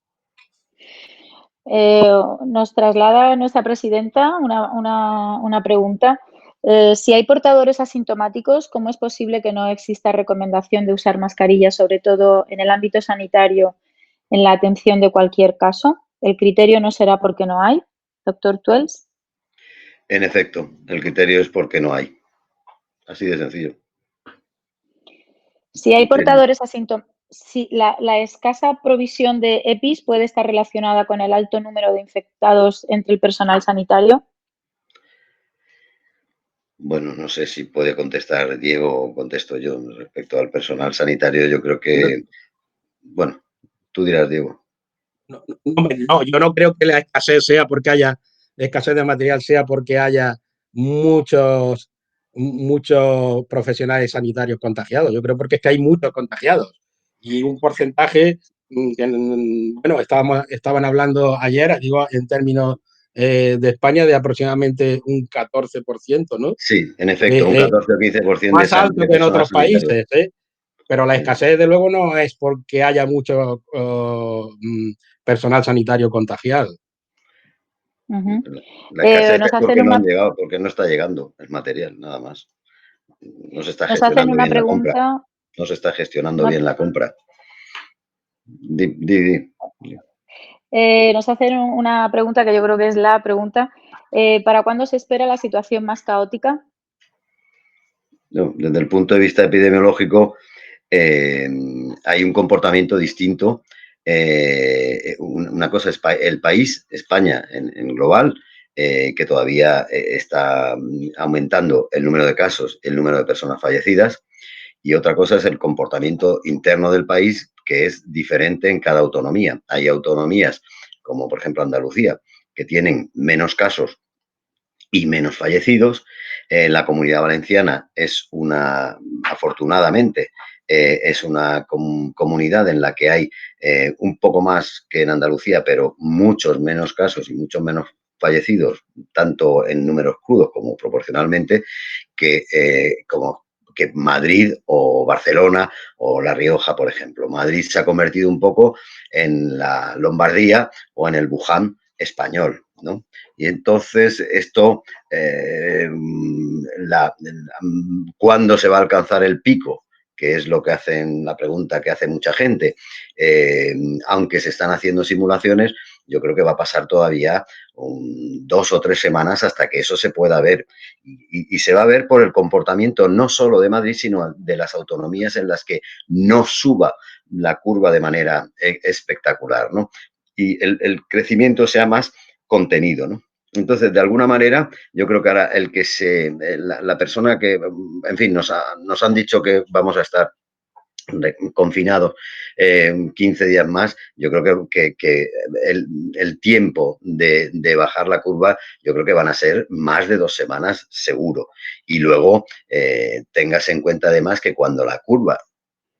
Speaker 2: Nos traslada nuestra presidenta una pregunta. Si hay portadores asintomáticos, ¿cómo es posible que no exista recomendación de usar mascarilla, sobre todo en el ámbito sanitario, en la atención de cualquier caso? ¿El criterio no será porque no hay, doctor Tuels?
Speaker 1: En efecto, el criterio es porque no hay. Así de sencillo.
Speaker 2: Si hay portadores asintomáticos, si la escasa provisión de EPIs puede estar relacionada con el alto número de infectados entre el personal sanitario.
Speaker 1: Bueno, no sé si puede contestar Diego o contesto yo. Respecto al personal sanitario, yo creo que, bueno, tú dirás, Diego.
Speaker 3: No, yo no creo que la escasez sea porque haya escasez de material, sea porque haya muchos profesionales sanitarios contagiados. Yo creo porque es que hay muchos contagiados y un porcentaje que, bueno, estaban hablando ayer, digo, en términos de España de aproximadamente un 14%, ¿no?
Speaker 1: Sí, en efecto, un 14 o 15%
Speaker 3: Más alto
Speaker 1: de
Speaker 3: que en
Speaker 1: personal
Speaker 3: otros
Speaker 1: sanitario.
Speaker 3: países, pero la escasez, desde luego, no es porque haya mucho personal sanitario contagiado.
Speaker 2: Ujú.
Speaker 1: La escasez es
Speaker 2: Nos hacen
Speaker 1: porque no
Speaker 2: una,
Speaker 1: han llegado, porque no está llegando el material, nada más. No se está
Speaker 2: nos hacen
Speaker 1: gestionando
Speaker 2: una
Speaker 1: bien la compra.
Speaker 2: pregunta,
Speaker 1: No se está gestionando
Speaker 2: una-
Speaker 1: bien la compra. Di.
Speaker 2: nos hacen una pregunta que yo creo que es la pregunta. ¿Para cuándo se espera la situación más caótica?
Speaker 1: No, desde el punto de vista epidemiológico, hay un comportamiento distinto. Una cosa es el país, España en global, que todavía está aumentando el número de casos, el número de personas fallecidas, y otra cosa es el comportamiento interno del país, que es diferente en cada autonomía. Hay autonomías, como por ejemplo Andalucía, que tienen menos casos y menos fallecidos. La Comunidad Valenciana es afortunadamente, es una comunidad en la que hay un poco más que en Andalucía, pero muchos menos casos y muchos menos fallecidos, tanto en números crudos como proporcionalmente, que Madrid o Barcelona o La Rioja, por ejemplo. Madrid se ha convertido un poco en la Lombardía o en el Wuhan español, ¿no? Y entonces esto, ¿cuándo se va a alcanzar el pico? Que es lo que hacen, la pregunta que hace mucha gente. Aunque se están haciendo simulaciones, yo creo que va a pasar todavía 2 o 3 semanas hasta que eso se pueda ver. Y se va a ver por el comportamiento no solo de Madrid, sino de las autonomías en las que no suba la curva de manera espectacular, ¿no? Y el crecimiento sea más contenido, ¿no? Entonces, de alguna manera, yo creo que ahora la persona que, en fin, nos han dicho que vamos a estar confinados 15 días más, yo creo que el tiempo de bajar la curva, yo creo que van a ser más de 2 semanas seguro. Y luego tengas en cuenta además que cuando la curva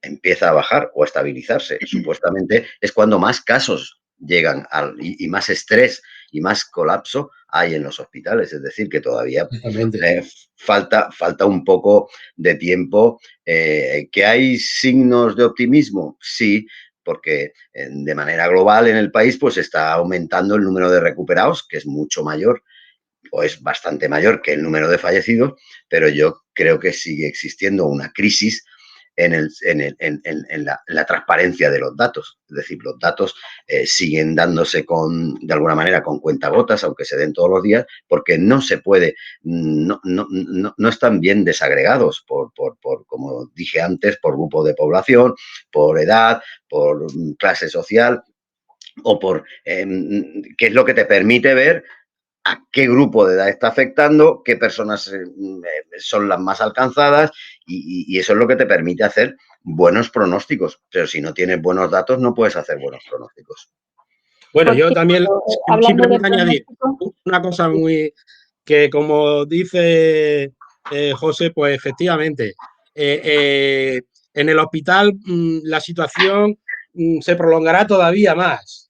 Speaker 1: empieza a bajar o a estabilizarse, supuestamente es cuando más casos llegan y más estrés y más colapso hay en los hospitales. Es decir, que todavía
Speaker 3: Exactamente.
Speaker 1: falta un poco de tiempo. ¿Que hay signos de optimismo? Sí, porque de manera global en el país pues está aumentando el número de recuperados, que es mucho mayor o es bastante mayor que el número de fallecidos, pero yo creo que sigue existiendo una crisis en la transparencia de los datos. Es decir, los datos siguen dándose de alguna manera con cuentagotas, aunque se den todos los días, porque no se puede, no están bien desagregados como dije antes, por grupo de población, por edad, por clase social o por qué es lo que te permite ver a qué grupo de edad está afectando, qué personas son las más alcanzadas y eso es lo que te permite hacer buenos pronósticos. Pero si no tienes buenos datos, no puedes hacer buenos pronósticos.
Speaker 3: Bueno,
Speaker 2: Por
Speaker 3: yo
Speaker 2: cierto,
Speaker 3: también
Speaker 2: hablando de
Speaker 3: simplemente añadir
Speaker 2: pronóstico,
Speaker 3: una cosa
Speaker 2: sí.
Speaker 3: que, como dice José, pues efectivamente, en el hospital la situación se prolongará todavía más,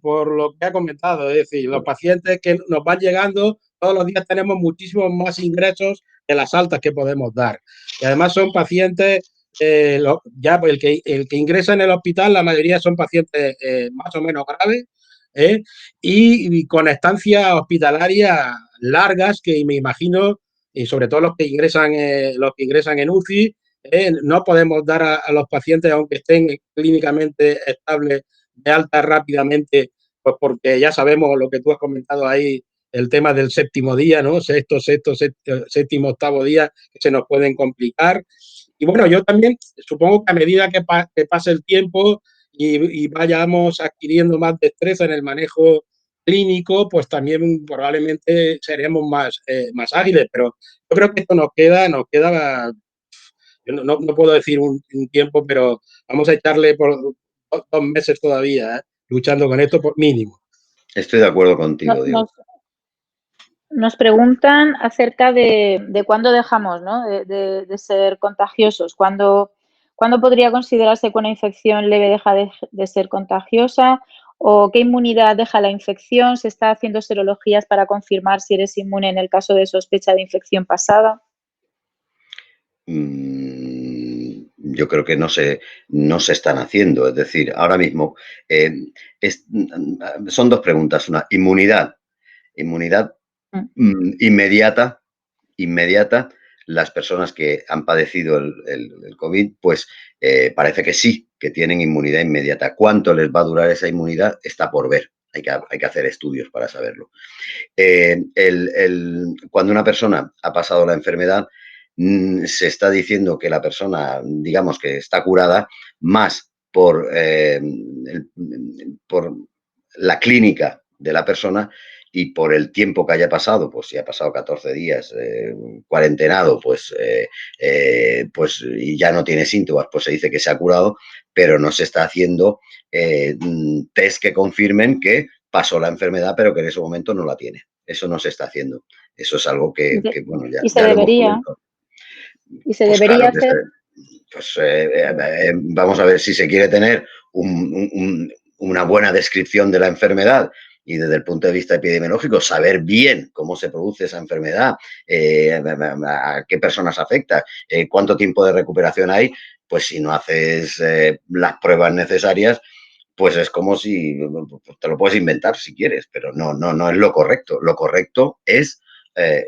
Speaker 3: por lo que ha comentado. Es decir, los pacientes que nos van llegando, todos los días tenemos muchísimos más ingresos de las altas que podemos dar. Y además son pacientes, ya el que ingresa en el hospital, la mayoría son pacientes más o menos graves, y con estancias hospitalarias largas que me imagino, y sobre todo los que ingresan en UCI, no podemos dar a los pacientes, aunque estén clínicamente estables, de alta rápidamente, pues porque ya sabemos lo que tú has comentado ahí, el tema del séptimo día, ¿no? Séptimo, octavo día, que se nos pueden complicar. Y bueno, yo también supongo que a medida que pase el tiempo y vayamos adquiriendo más destreza en el manejo clínico, pues también probablemente seremos más ágiles, pero yo creo que esto nos queda, yo no puedo decir un tiempo, pero vamos a echarle por 2 meses todavía, luchando con esto por mínimo.
Speaker 1: Estoy de acuerdo contigo, Diego.
Speaker 2: Nos preguntan acerca de cuándo dejamos, ¿no? de ser contagiosos. ¿Cuándo podría considerarse que una infección leve deja de ser contagiosa ¿O qué inmunidad deja la infección? ¿Se está haciendo serologías para confirmar si eres inmune en el caso de sospecha de infección pasada?
Speaker 1: Yo creo que no se están haciendo. Es decir, ahora mismo eh, son dos preguntas. Una, inmunidad
Speaker 2: Mm.
Speaker 1: inmediata, las personas que han padecido el COVID, pues parece que sí, que tienen inmunidad inmediata. ¿Cuánto les va a durar esa inmunidad? Está por ver. Hay que hacer estudios para saberlo. Cuando una persona ha pasado la enfermedad, se está diciendo que la persona, digamos que está curada, más por la clínica de la persona y por el tiempo que haya pasado, pues si ha pasado 14 días cuarentenado, pues y ya no tiene síntomas, pues se dice que se ha curado, pero no se está haciendo test que confirmen que pasó la enfermedad, pero que en ese momento no la tiene. Eso no se está haciendo. Eso es algo que bueno,
Speaker 2: ¿Y se
Speaker 1: ya lo hemos
Speaker 2: debería?
Speaker 1: comentado.
Speaker 2: ¿Y se
Speaker 1: Pues
Speaker 2: debería
Speaker 1: claro que
Speaker 2: hacer?
Speaker 1: vamos a ver si se quiere tener una buena descripción de la enfermedad y desde el punto de vista epidemiológico, saber bien cómo se produce esa enfermedad, a qué personas afecta, cuánto tiempo de recuperación hay, pues si no haces las pruebas necesarias, pues es como si te lo puedes inventar si quieres, pero no es lo correcto. Lo correcto es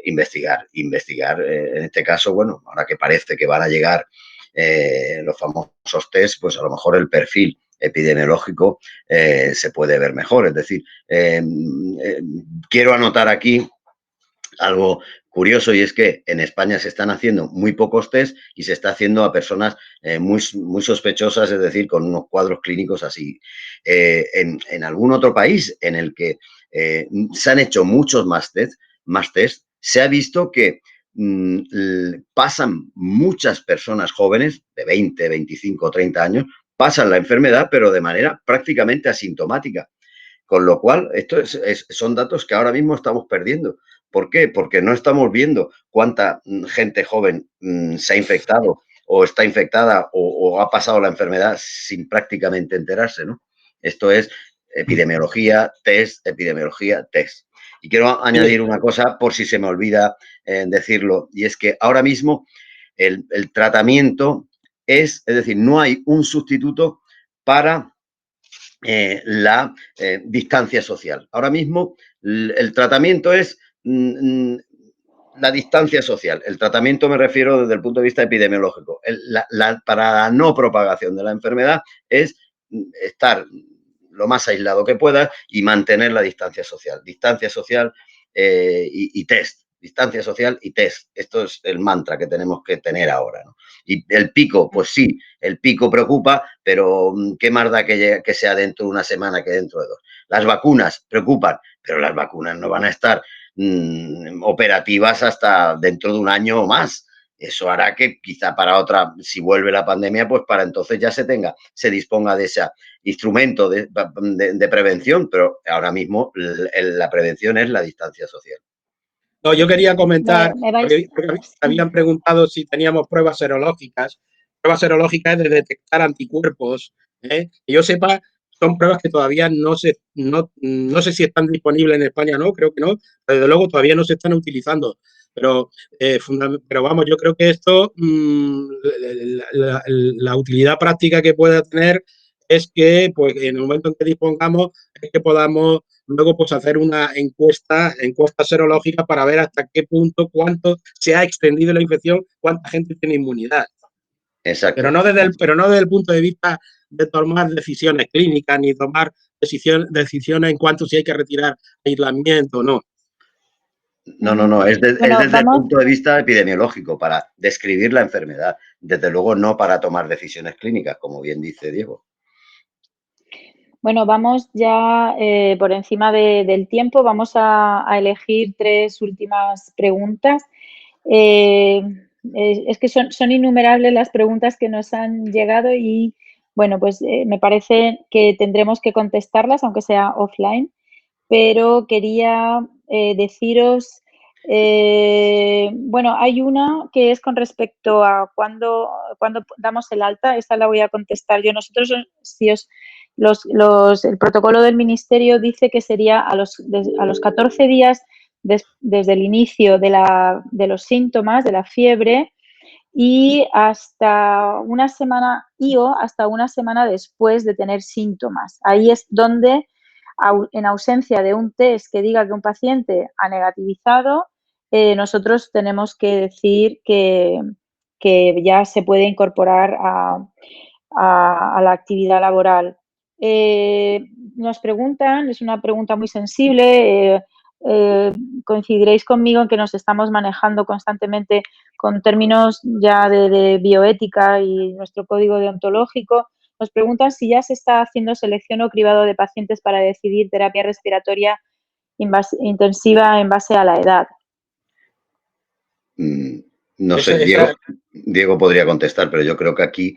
Speaker 1: investigar. En este caso, bueno, ahora que parece que van a llegar los famosos test, pues a lo mejor el perfil epidemiológico se puede ver mejor. Es decir, quiero anotar aquí algo curioso y es que en España se están haciendo muy pocos test y se está haciendo a personas muy sospechosas, es decir, con unos cuadros clínicos así. En algún otro país en el que se han hecho muchos más test, se ha visto que pasan muchas personas jóvenes de 20, 25, 30 años, pasan la enfermedad, pero de manera prácticamente asintomática. Con lo cual, son datos que ahora mismo estamos perdiendo. ¿Por qué? Porque no estamos viendo cuánta gente joven se ha infectado o está infectada o ha pasado la enfermedad sin prácticamente enterarse, ¿no? Esto es epidemiología, test. Y quiero añadir una cosa por si se me olvida decirlo, y es que ahora mismo el tratamiento es decir, no hay un sustituto para la distancia social. Ahora mismo el tratamiento es la distancia social. El tratamiento me refiero desde el punto de vista epidemiológico. Para la no propagación de la enfermedad es estar lo más aislado que pueda y mantener la distancia social. Distancia social y test. Distancia social y test. Esto es el mantra que tenemos que tener ahora, ¿no? Y el pico, pues sí, el pico preocupa, pero ¿qué más da que sea dentro de una semana que dentro de dos? Las vacunas preocupan, pero las vacunas no van a estar operativas hasta dentro de un año o más. Eso hará que quizá para otra, si vuelve la pandemia, pues para entonces ya se disponga de ese instrumento de prevención, pero ahora mismo la prevención es la distancia social.
Speaker 3: No, yo quería comentar,
Speaker 2: Me vais...
Speaker 3: porque habían preguntado si teníamos pruebas serológicas. Pruebas serológicas de detectar anticuerpos. Que yo sepa, son pruebas que todavía no sé si están disponibles en España o no, creo que no, pero desde luego todavía no se están utilizando. Pero vamos, yo creo que esto, la utilidad práctica que pueda tener es que pues, en el momento en que dispongamos, es que podamos luego pues hacer una encuesta serológica para ver hasta qué punto, cuánto se ha extendido la infección, cuánta gente tiene inmunidad.
Speaker 1: Exacto.
Speaker 3: Pero no desde el punto de vista de tomar decisiones clínicas ni tomar decisiones en cuanto si hay que retirar aislamiento o no.
Speaker 1: No, es
Speaker 2: Bueno,
Speaker 1: desde el
Speaker 2: vamos,
Speaker 1: punto de vista epidemiológico, para describir la enfermedad. Desde luego no para tomar decisiones clínicas, como bien dice Diego.
Speaker 2: bueno, vamos ya por encima del tiempo. Vamos a elegir tres últimas preguntas. Es que son innumerables las preguntas que nos han llegado y, bueno, pues me parece que tendremos que contestarlas, aunque sea offline, pero quería deciros Bueno, hay una que es con respecto a cuándo damos el alta. Esta la voy a contestar yo. Nosotros, si os, el protocolo del Ministerio dice que sería a los 14 días desde el inicio de los síntomas, de la fiebre, y hasta una semana hasta una semana después de tener síntomas. Ahí es donde, en ausencia de un test que diga que un paciente ha negativizado, nosotros tenemos que decir que ya se puede incorporar a la actividad laboral. Nos preguntan, es una pregunta muy sensible, coincidiréis conmigo en que nos estamos manejando constantemente con términos ya de bioética y nuestro código deontológico. Nos preguntan si ya se está haciendo selección o cribado de pacientes para decidir terapia respiratoria intensiva en base a la edad.
Speaker 1: No sé, Diego podría contestar, pero yo creo que aquí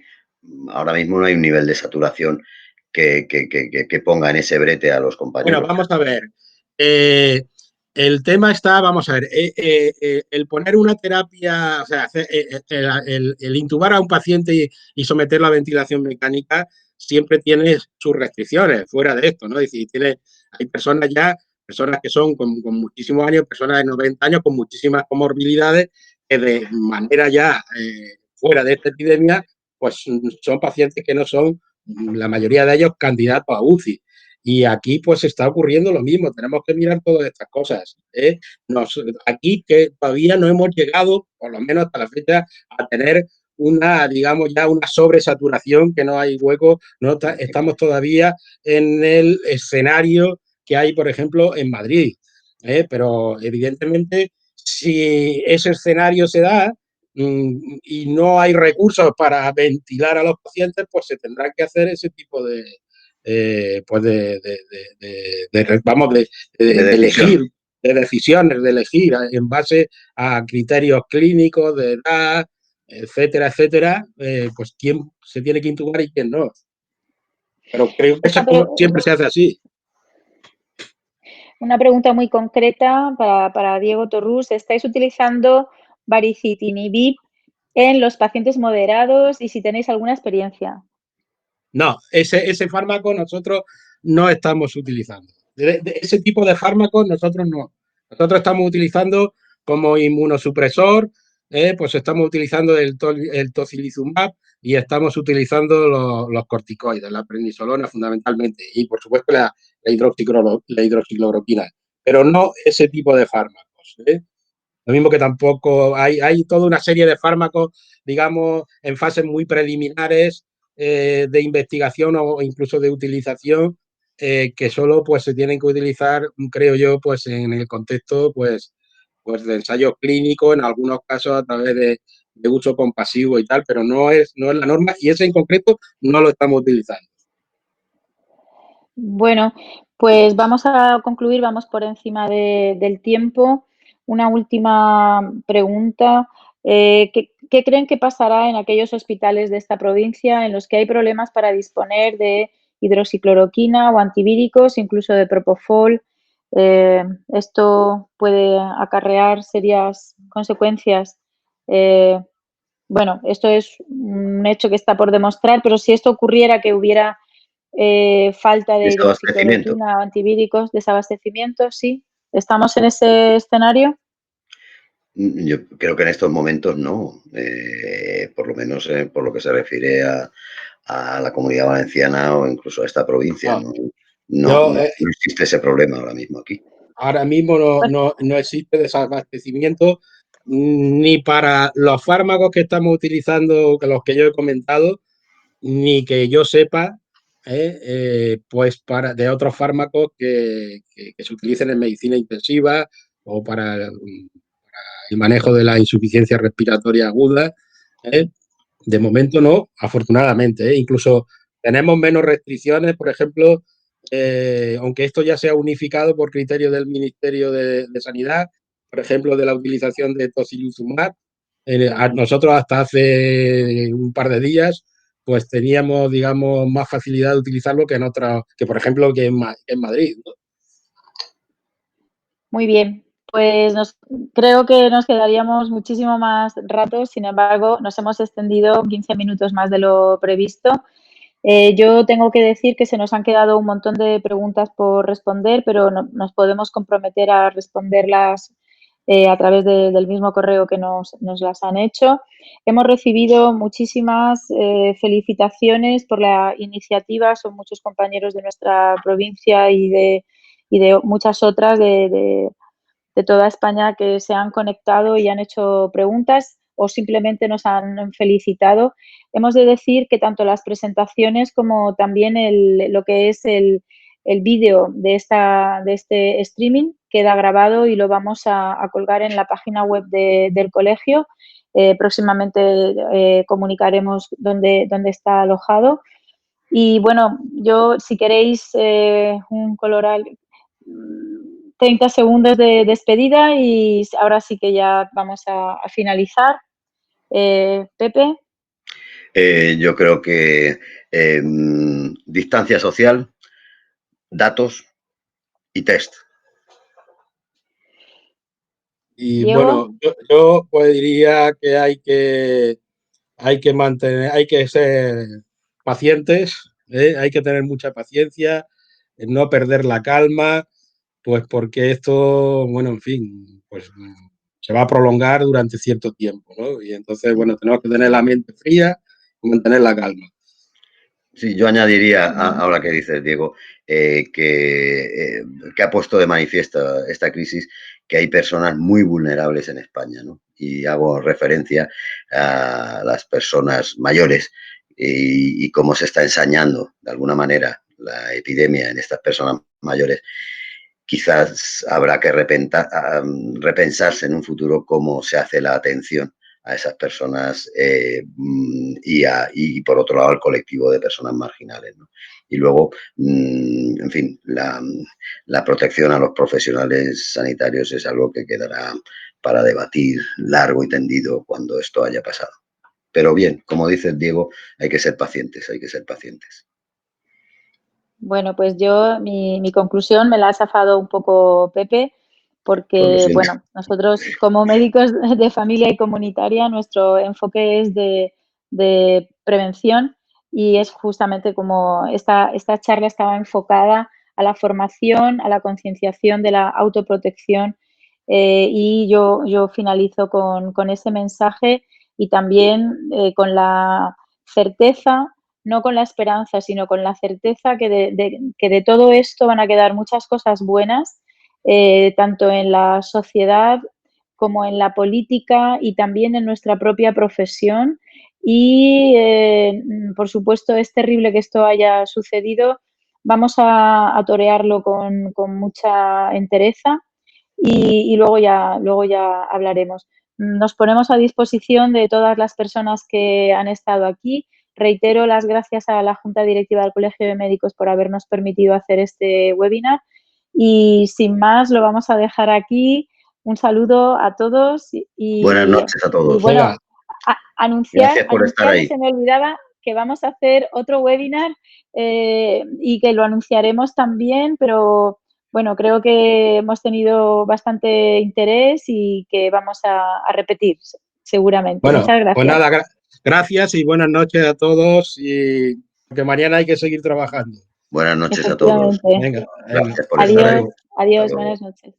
Speaker 1: ahora mismo no hay un nivel de saturación que ponga en ese brete a los compañeros.
Speaker 3: Bueno, vamos a ver. El tema está, vamos a ver, el poner una terapia, o sea, el intubar a un paciente y someterlo a ventilación mecánica siempre tiene sus restricciones fuera de esto, ¿no? Es decir, hay personas que son con muchísimos años, personas de 90 años con muchísimas comorbilidades que de manera ya fuera de esta epidemia, pues son pacientes que no son, la mayoría de ellos, candidatos a UCI. Y aquí pues está ocurriendo lo mismo, tenemos que mirar todas estas cosas. Aquí que todavía no hemos llegado, por lo menos hasta la fecha, a tener digamos ya una sobresaturación, que no hay hueco, estamos todavía en el escenario que hay, por ejemplo, en Madrid. Pero evidentemente, si ese escenario se da y no hay recursos para ventilar a los pacientes, pues se tendrá que hacer ese tipo pues de elegir, de decisiones, de elegir en base a criterios clínicos, de edad, etcétera, etcétera, pues quién se tiene que intubar y quién no. Pero creo que siempre se hace así.
Speaker 2: Una pregunta muy concreta para Diego Torrús. ¿Estáis utilizando baricitinib en los pacientes moderados y si tenéis alguna experiencia?
Speaker 3: No, ese fármaco nosotros no estamos utilizando. Ese tipo de fármacos nosotros no. Nosotros estamos utilizando como inmunosupresor, pues estamos utilizando el tocilizumab y estamos utilizando los corticoides, la prednisolona fundamentalmente, y por supuesto la hidroxicloroquina, pero no ese tipo de fármacos. Lo mismo que tampoco hay toda una serie de fármacos, digamos, en fases muy preliminares de investigación o incluso de utilización, que solo pues se tienen que utilizar, creo yo, pues en el contexto de ensayos clínicos, en algunos casos a través de uso compasivo y tal, pero no es la norma, y ese en concreto no lo estamos utilizando.
Speaker 2: Bueno, pues vamos a concluir, vamos por encima del tiempo. Una última pregunta. ¿Qué creen que pasará en aquellos hospitales de esta provincia en los que hay problemas para disponer de hidroxicloroquina o antivíricos, incluso de propofol? Esto puede acarrear serias consecuencias. Bueno, esto es un hecho que está por demostrar, pero si esto ocurriera, que hubiera falta de hidroxicloroquina, antivíricos, desabastecimiento, sí. ¿Estamos en ese escenario?
Speaker 1: Yo creo que en estos momentos no, por lo menos por lo que se refiere a la Comunidad Valenciana o incluso a esta provincia. No existe ese problema ahora mismo aquí.
Speaker 3: Ahora mismo no existe desabastecimiento ni para los fármacos que estamos utilizando, los que yo he comentado, ni que yo sepa, pues de otros fármacos que se utilicen en medicina intensiva o para el manejo de la insuficiencia respiratoria aguda. De momento no, afortunadamente. Incluso tenemos menos restricciones, por ejemplo, aunque esto ya sea unificado por criterio del Ministerio de Sanidad, por ejemplo, de la utilización de tocilizumab. Nosotros hasta hace un par de días pues teníamos, digamos, más facilidad de utilizarlo que en otras, que por ejemplo que en Madrid, ¿no?
Speaker 2: Muy bien. Pues creo que nos quedaríamos muchísimo más rato, sin embargo, nos hemos extendido 15 minutos más de lo previsto. Yo tengo que decir que se nos han quedado un montón de preguntas por responder, pero nos podemos comprometer a responderlas a través del mismo correo que nos las han hecho. Hemos recibido muchísimas felicitaciones por la iniciativa. Son muchos compañeros de nuestra provincia y de muchas otras de toda España que se han conectado y han hecho preguntas o simplemente nos han felicitado. Hemos de decir que tanto las presentaciones como también lo que es el vídeo de este streaming queda grabado y lo vamos a colgar en la página web del colegio. Próximamente comunicaremos dónde está alojado. Y bueno, yo, si queréis un coloral, 30 segundos de despedida y ahora sí que ya vamos a finalizar. Pepe.
Speaker 1: Yo creo que distancia social, datos y test.
Speaker 3: Y
Speaker 2: Diego.
Speaker 3: bueno, yo pues diría que hay que mantener, hay que ser pacientes, hay que tener mucha paciencia, no perder la calma, pues porque esto, bueno, en fin, pues se va a prolongar durante cierto tiempo, ¿no? Y entonces, bueno, tenemos que tener la mente fría y mantener la calma.
Speaker 1: Sí, yo añadiría, ahora que dices, Diego, que ha puesto de manifiesto esta crisis que hay personas muy vulnerables en España, ¿no? Y hago referencia a las personas mayores y cómo se está ensañando, de alguna manera, la epidemia en estas personas mayores. Quizás habrá que repensarse en un futuro cómo se hace la atención a esas personas y por otro lado al colectivo de personas marginales, ¿no? Y luego, en fin, la protección a los profesionales sanitarios es algo que quedará para debatir largo y tendido cuando esto haya pasado. Pero bien, como dices, Diego, hay que ser pacientes, hay que ser pacientes.
Speaker 2: Bueno, pues yo, mi conclusión me la ha zafado un poco Pepe, porque, bueno, nosotros como médicos de familia y comunitaria, nuestro enfoque es de prevención y es justamente como esta charla estaba enfocada a la formación, a la concienciación de la autoprotección y yo finalizo con ese mensaje y también con la certeza, no con la esperanza, sino con la certeza que de todo esto van a quedar muchas cosas buenas, tanto en la sociedad como en la política y también en nuestra propia profesión. Y, por supuesto, es terrible que esto haya sucedido. Vamos a torearlo con mucha entereza y luego ya hablaremos. Nos ponemos a disposición de todas las personas que han estado aquí. Reitero las gracias a la Junta Directiva del Colegio de Médicos por habernos permitido hacer este webinar y sin más lo vamos a dejar aquí. Un saludo a todos y
Speaker 1: buenas noches a todos.
Speaker 2: Bueno, anunciar
Speaker 1: por estar ahí.
Speaker 2: que se me olvidaba que vamos a hacer otro webinar y que lo anunciaremos también, pero bueno, creo que hemos tenido bastante interés y que vamos a repetir seguramente.
Speaker 3: Bueno,
Speaker 2: muchas gracias.
Speaker 3: Pues nada, gracias y buenas noches a todos y que mañana hay que seguir trabajando.
Speaker 1: Buenas noches a todos.
Speaker 3: Venga,
Speaker 1: gracias por estar ahí.
Speaker 2: Adiós, buenas noches.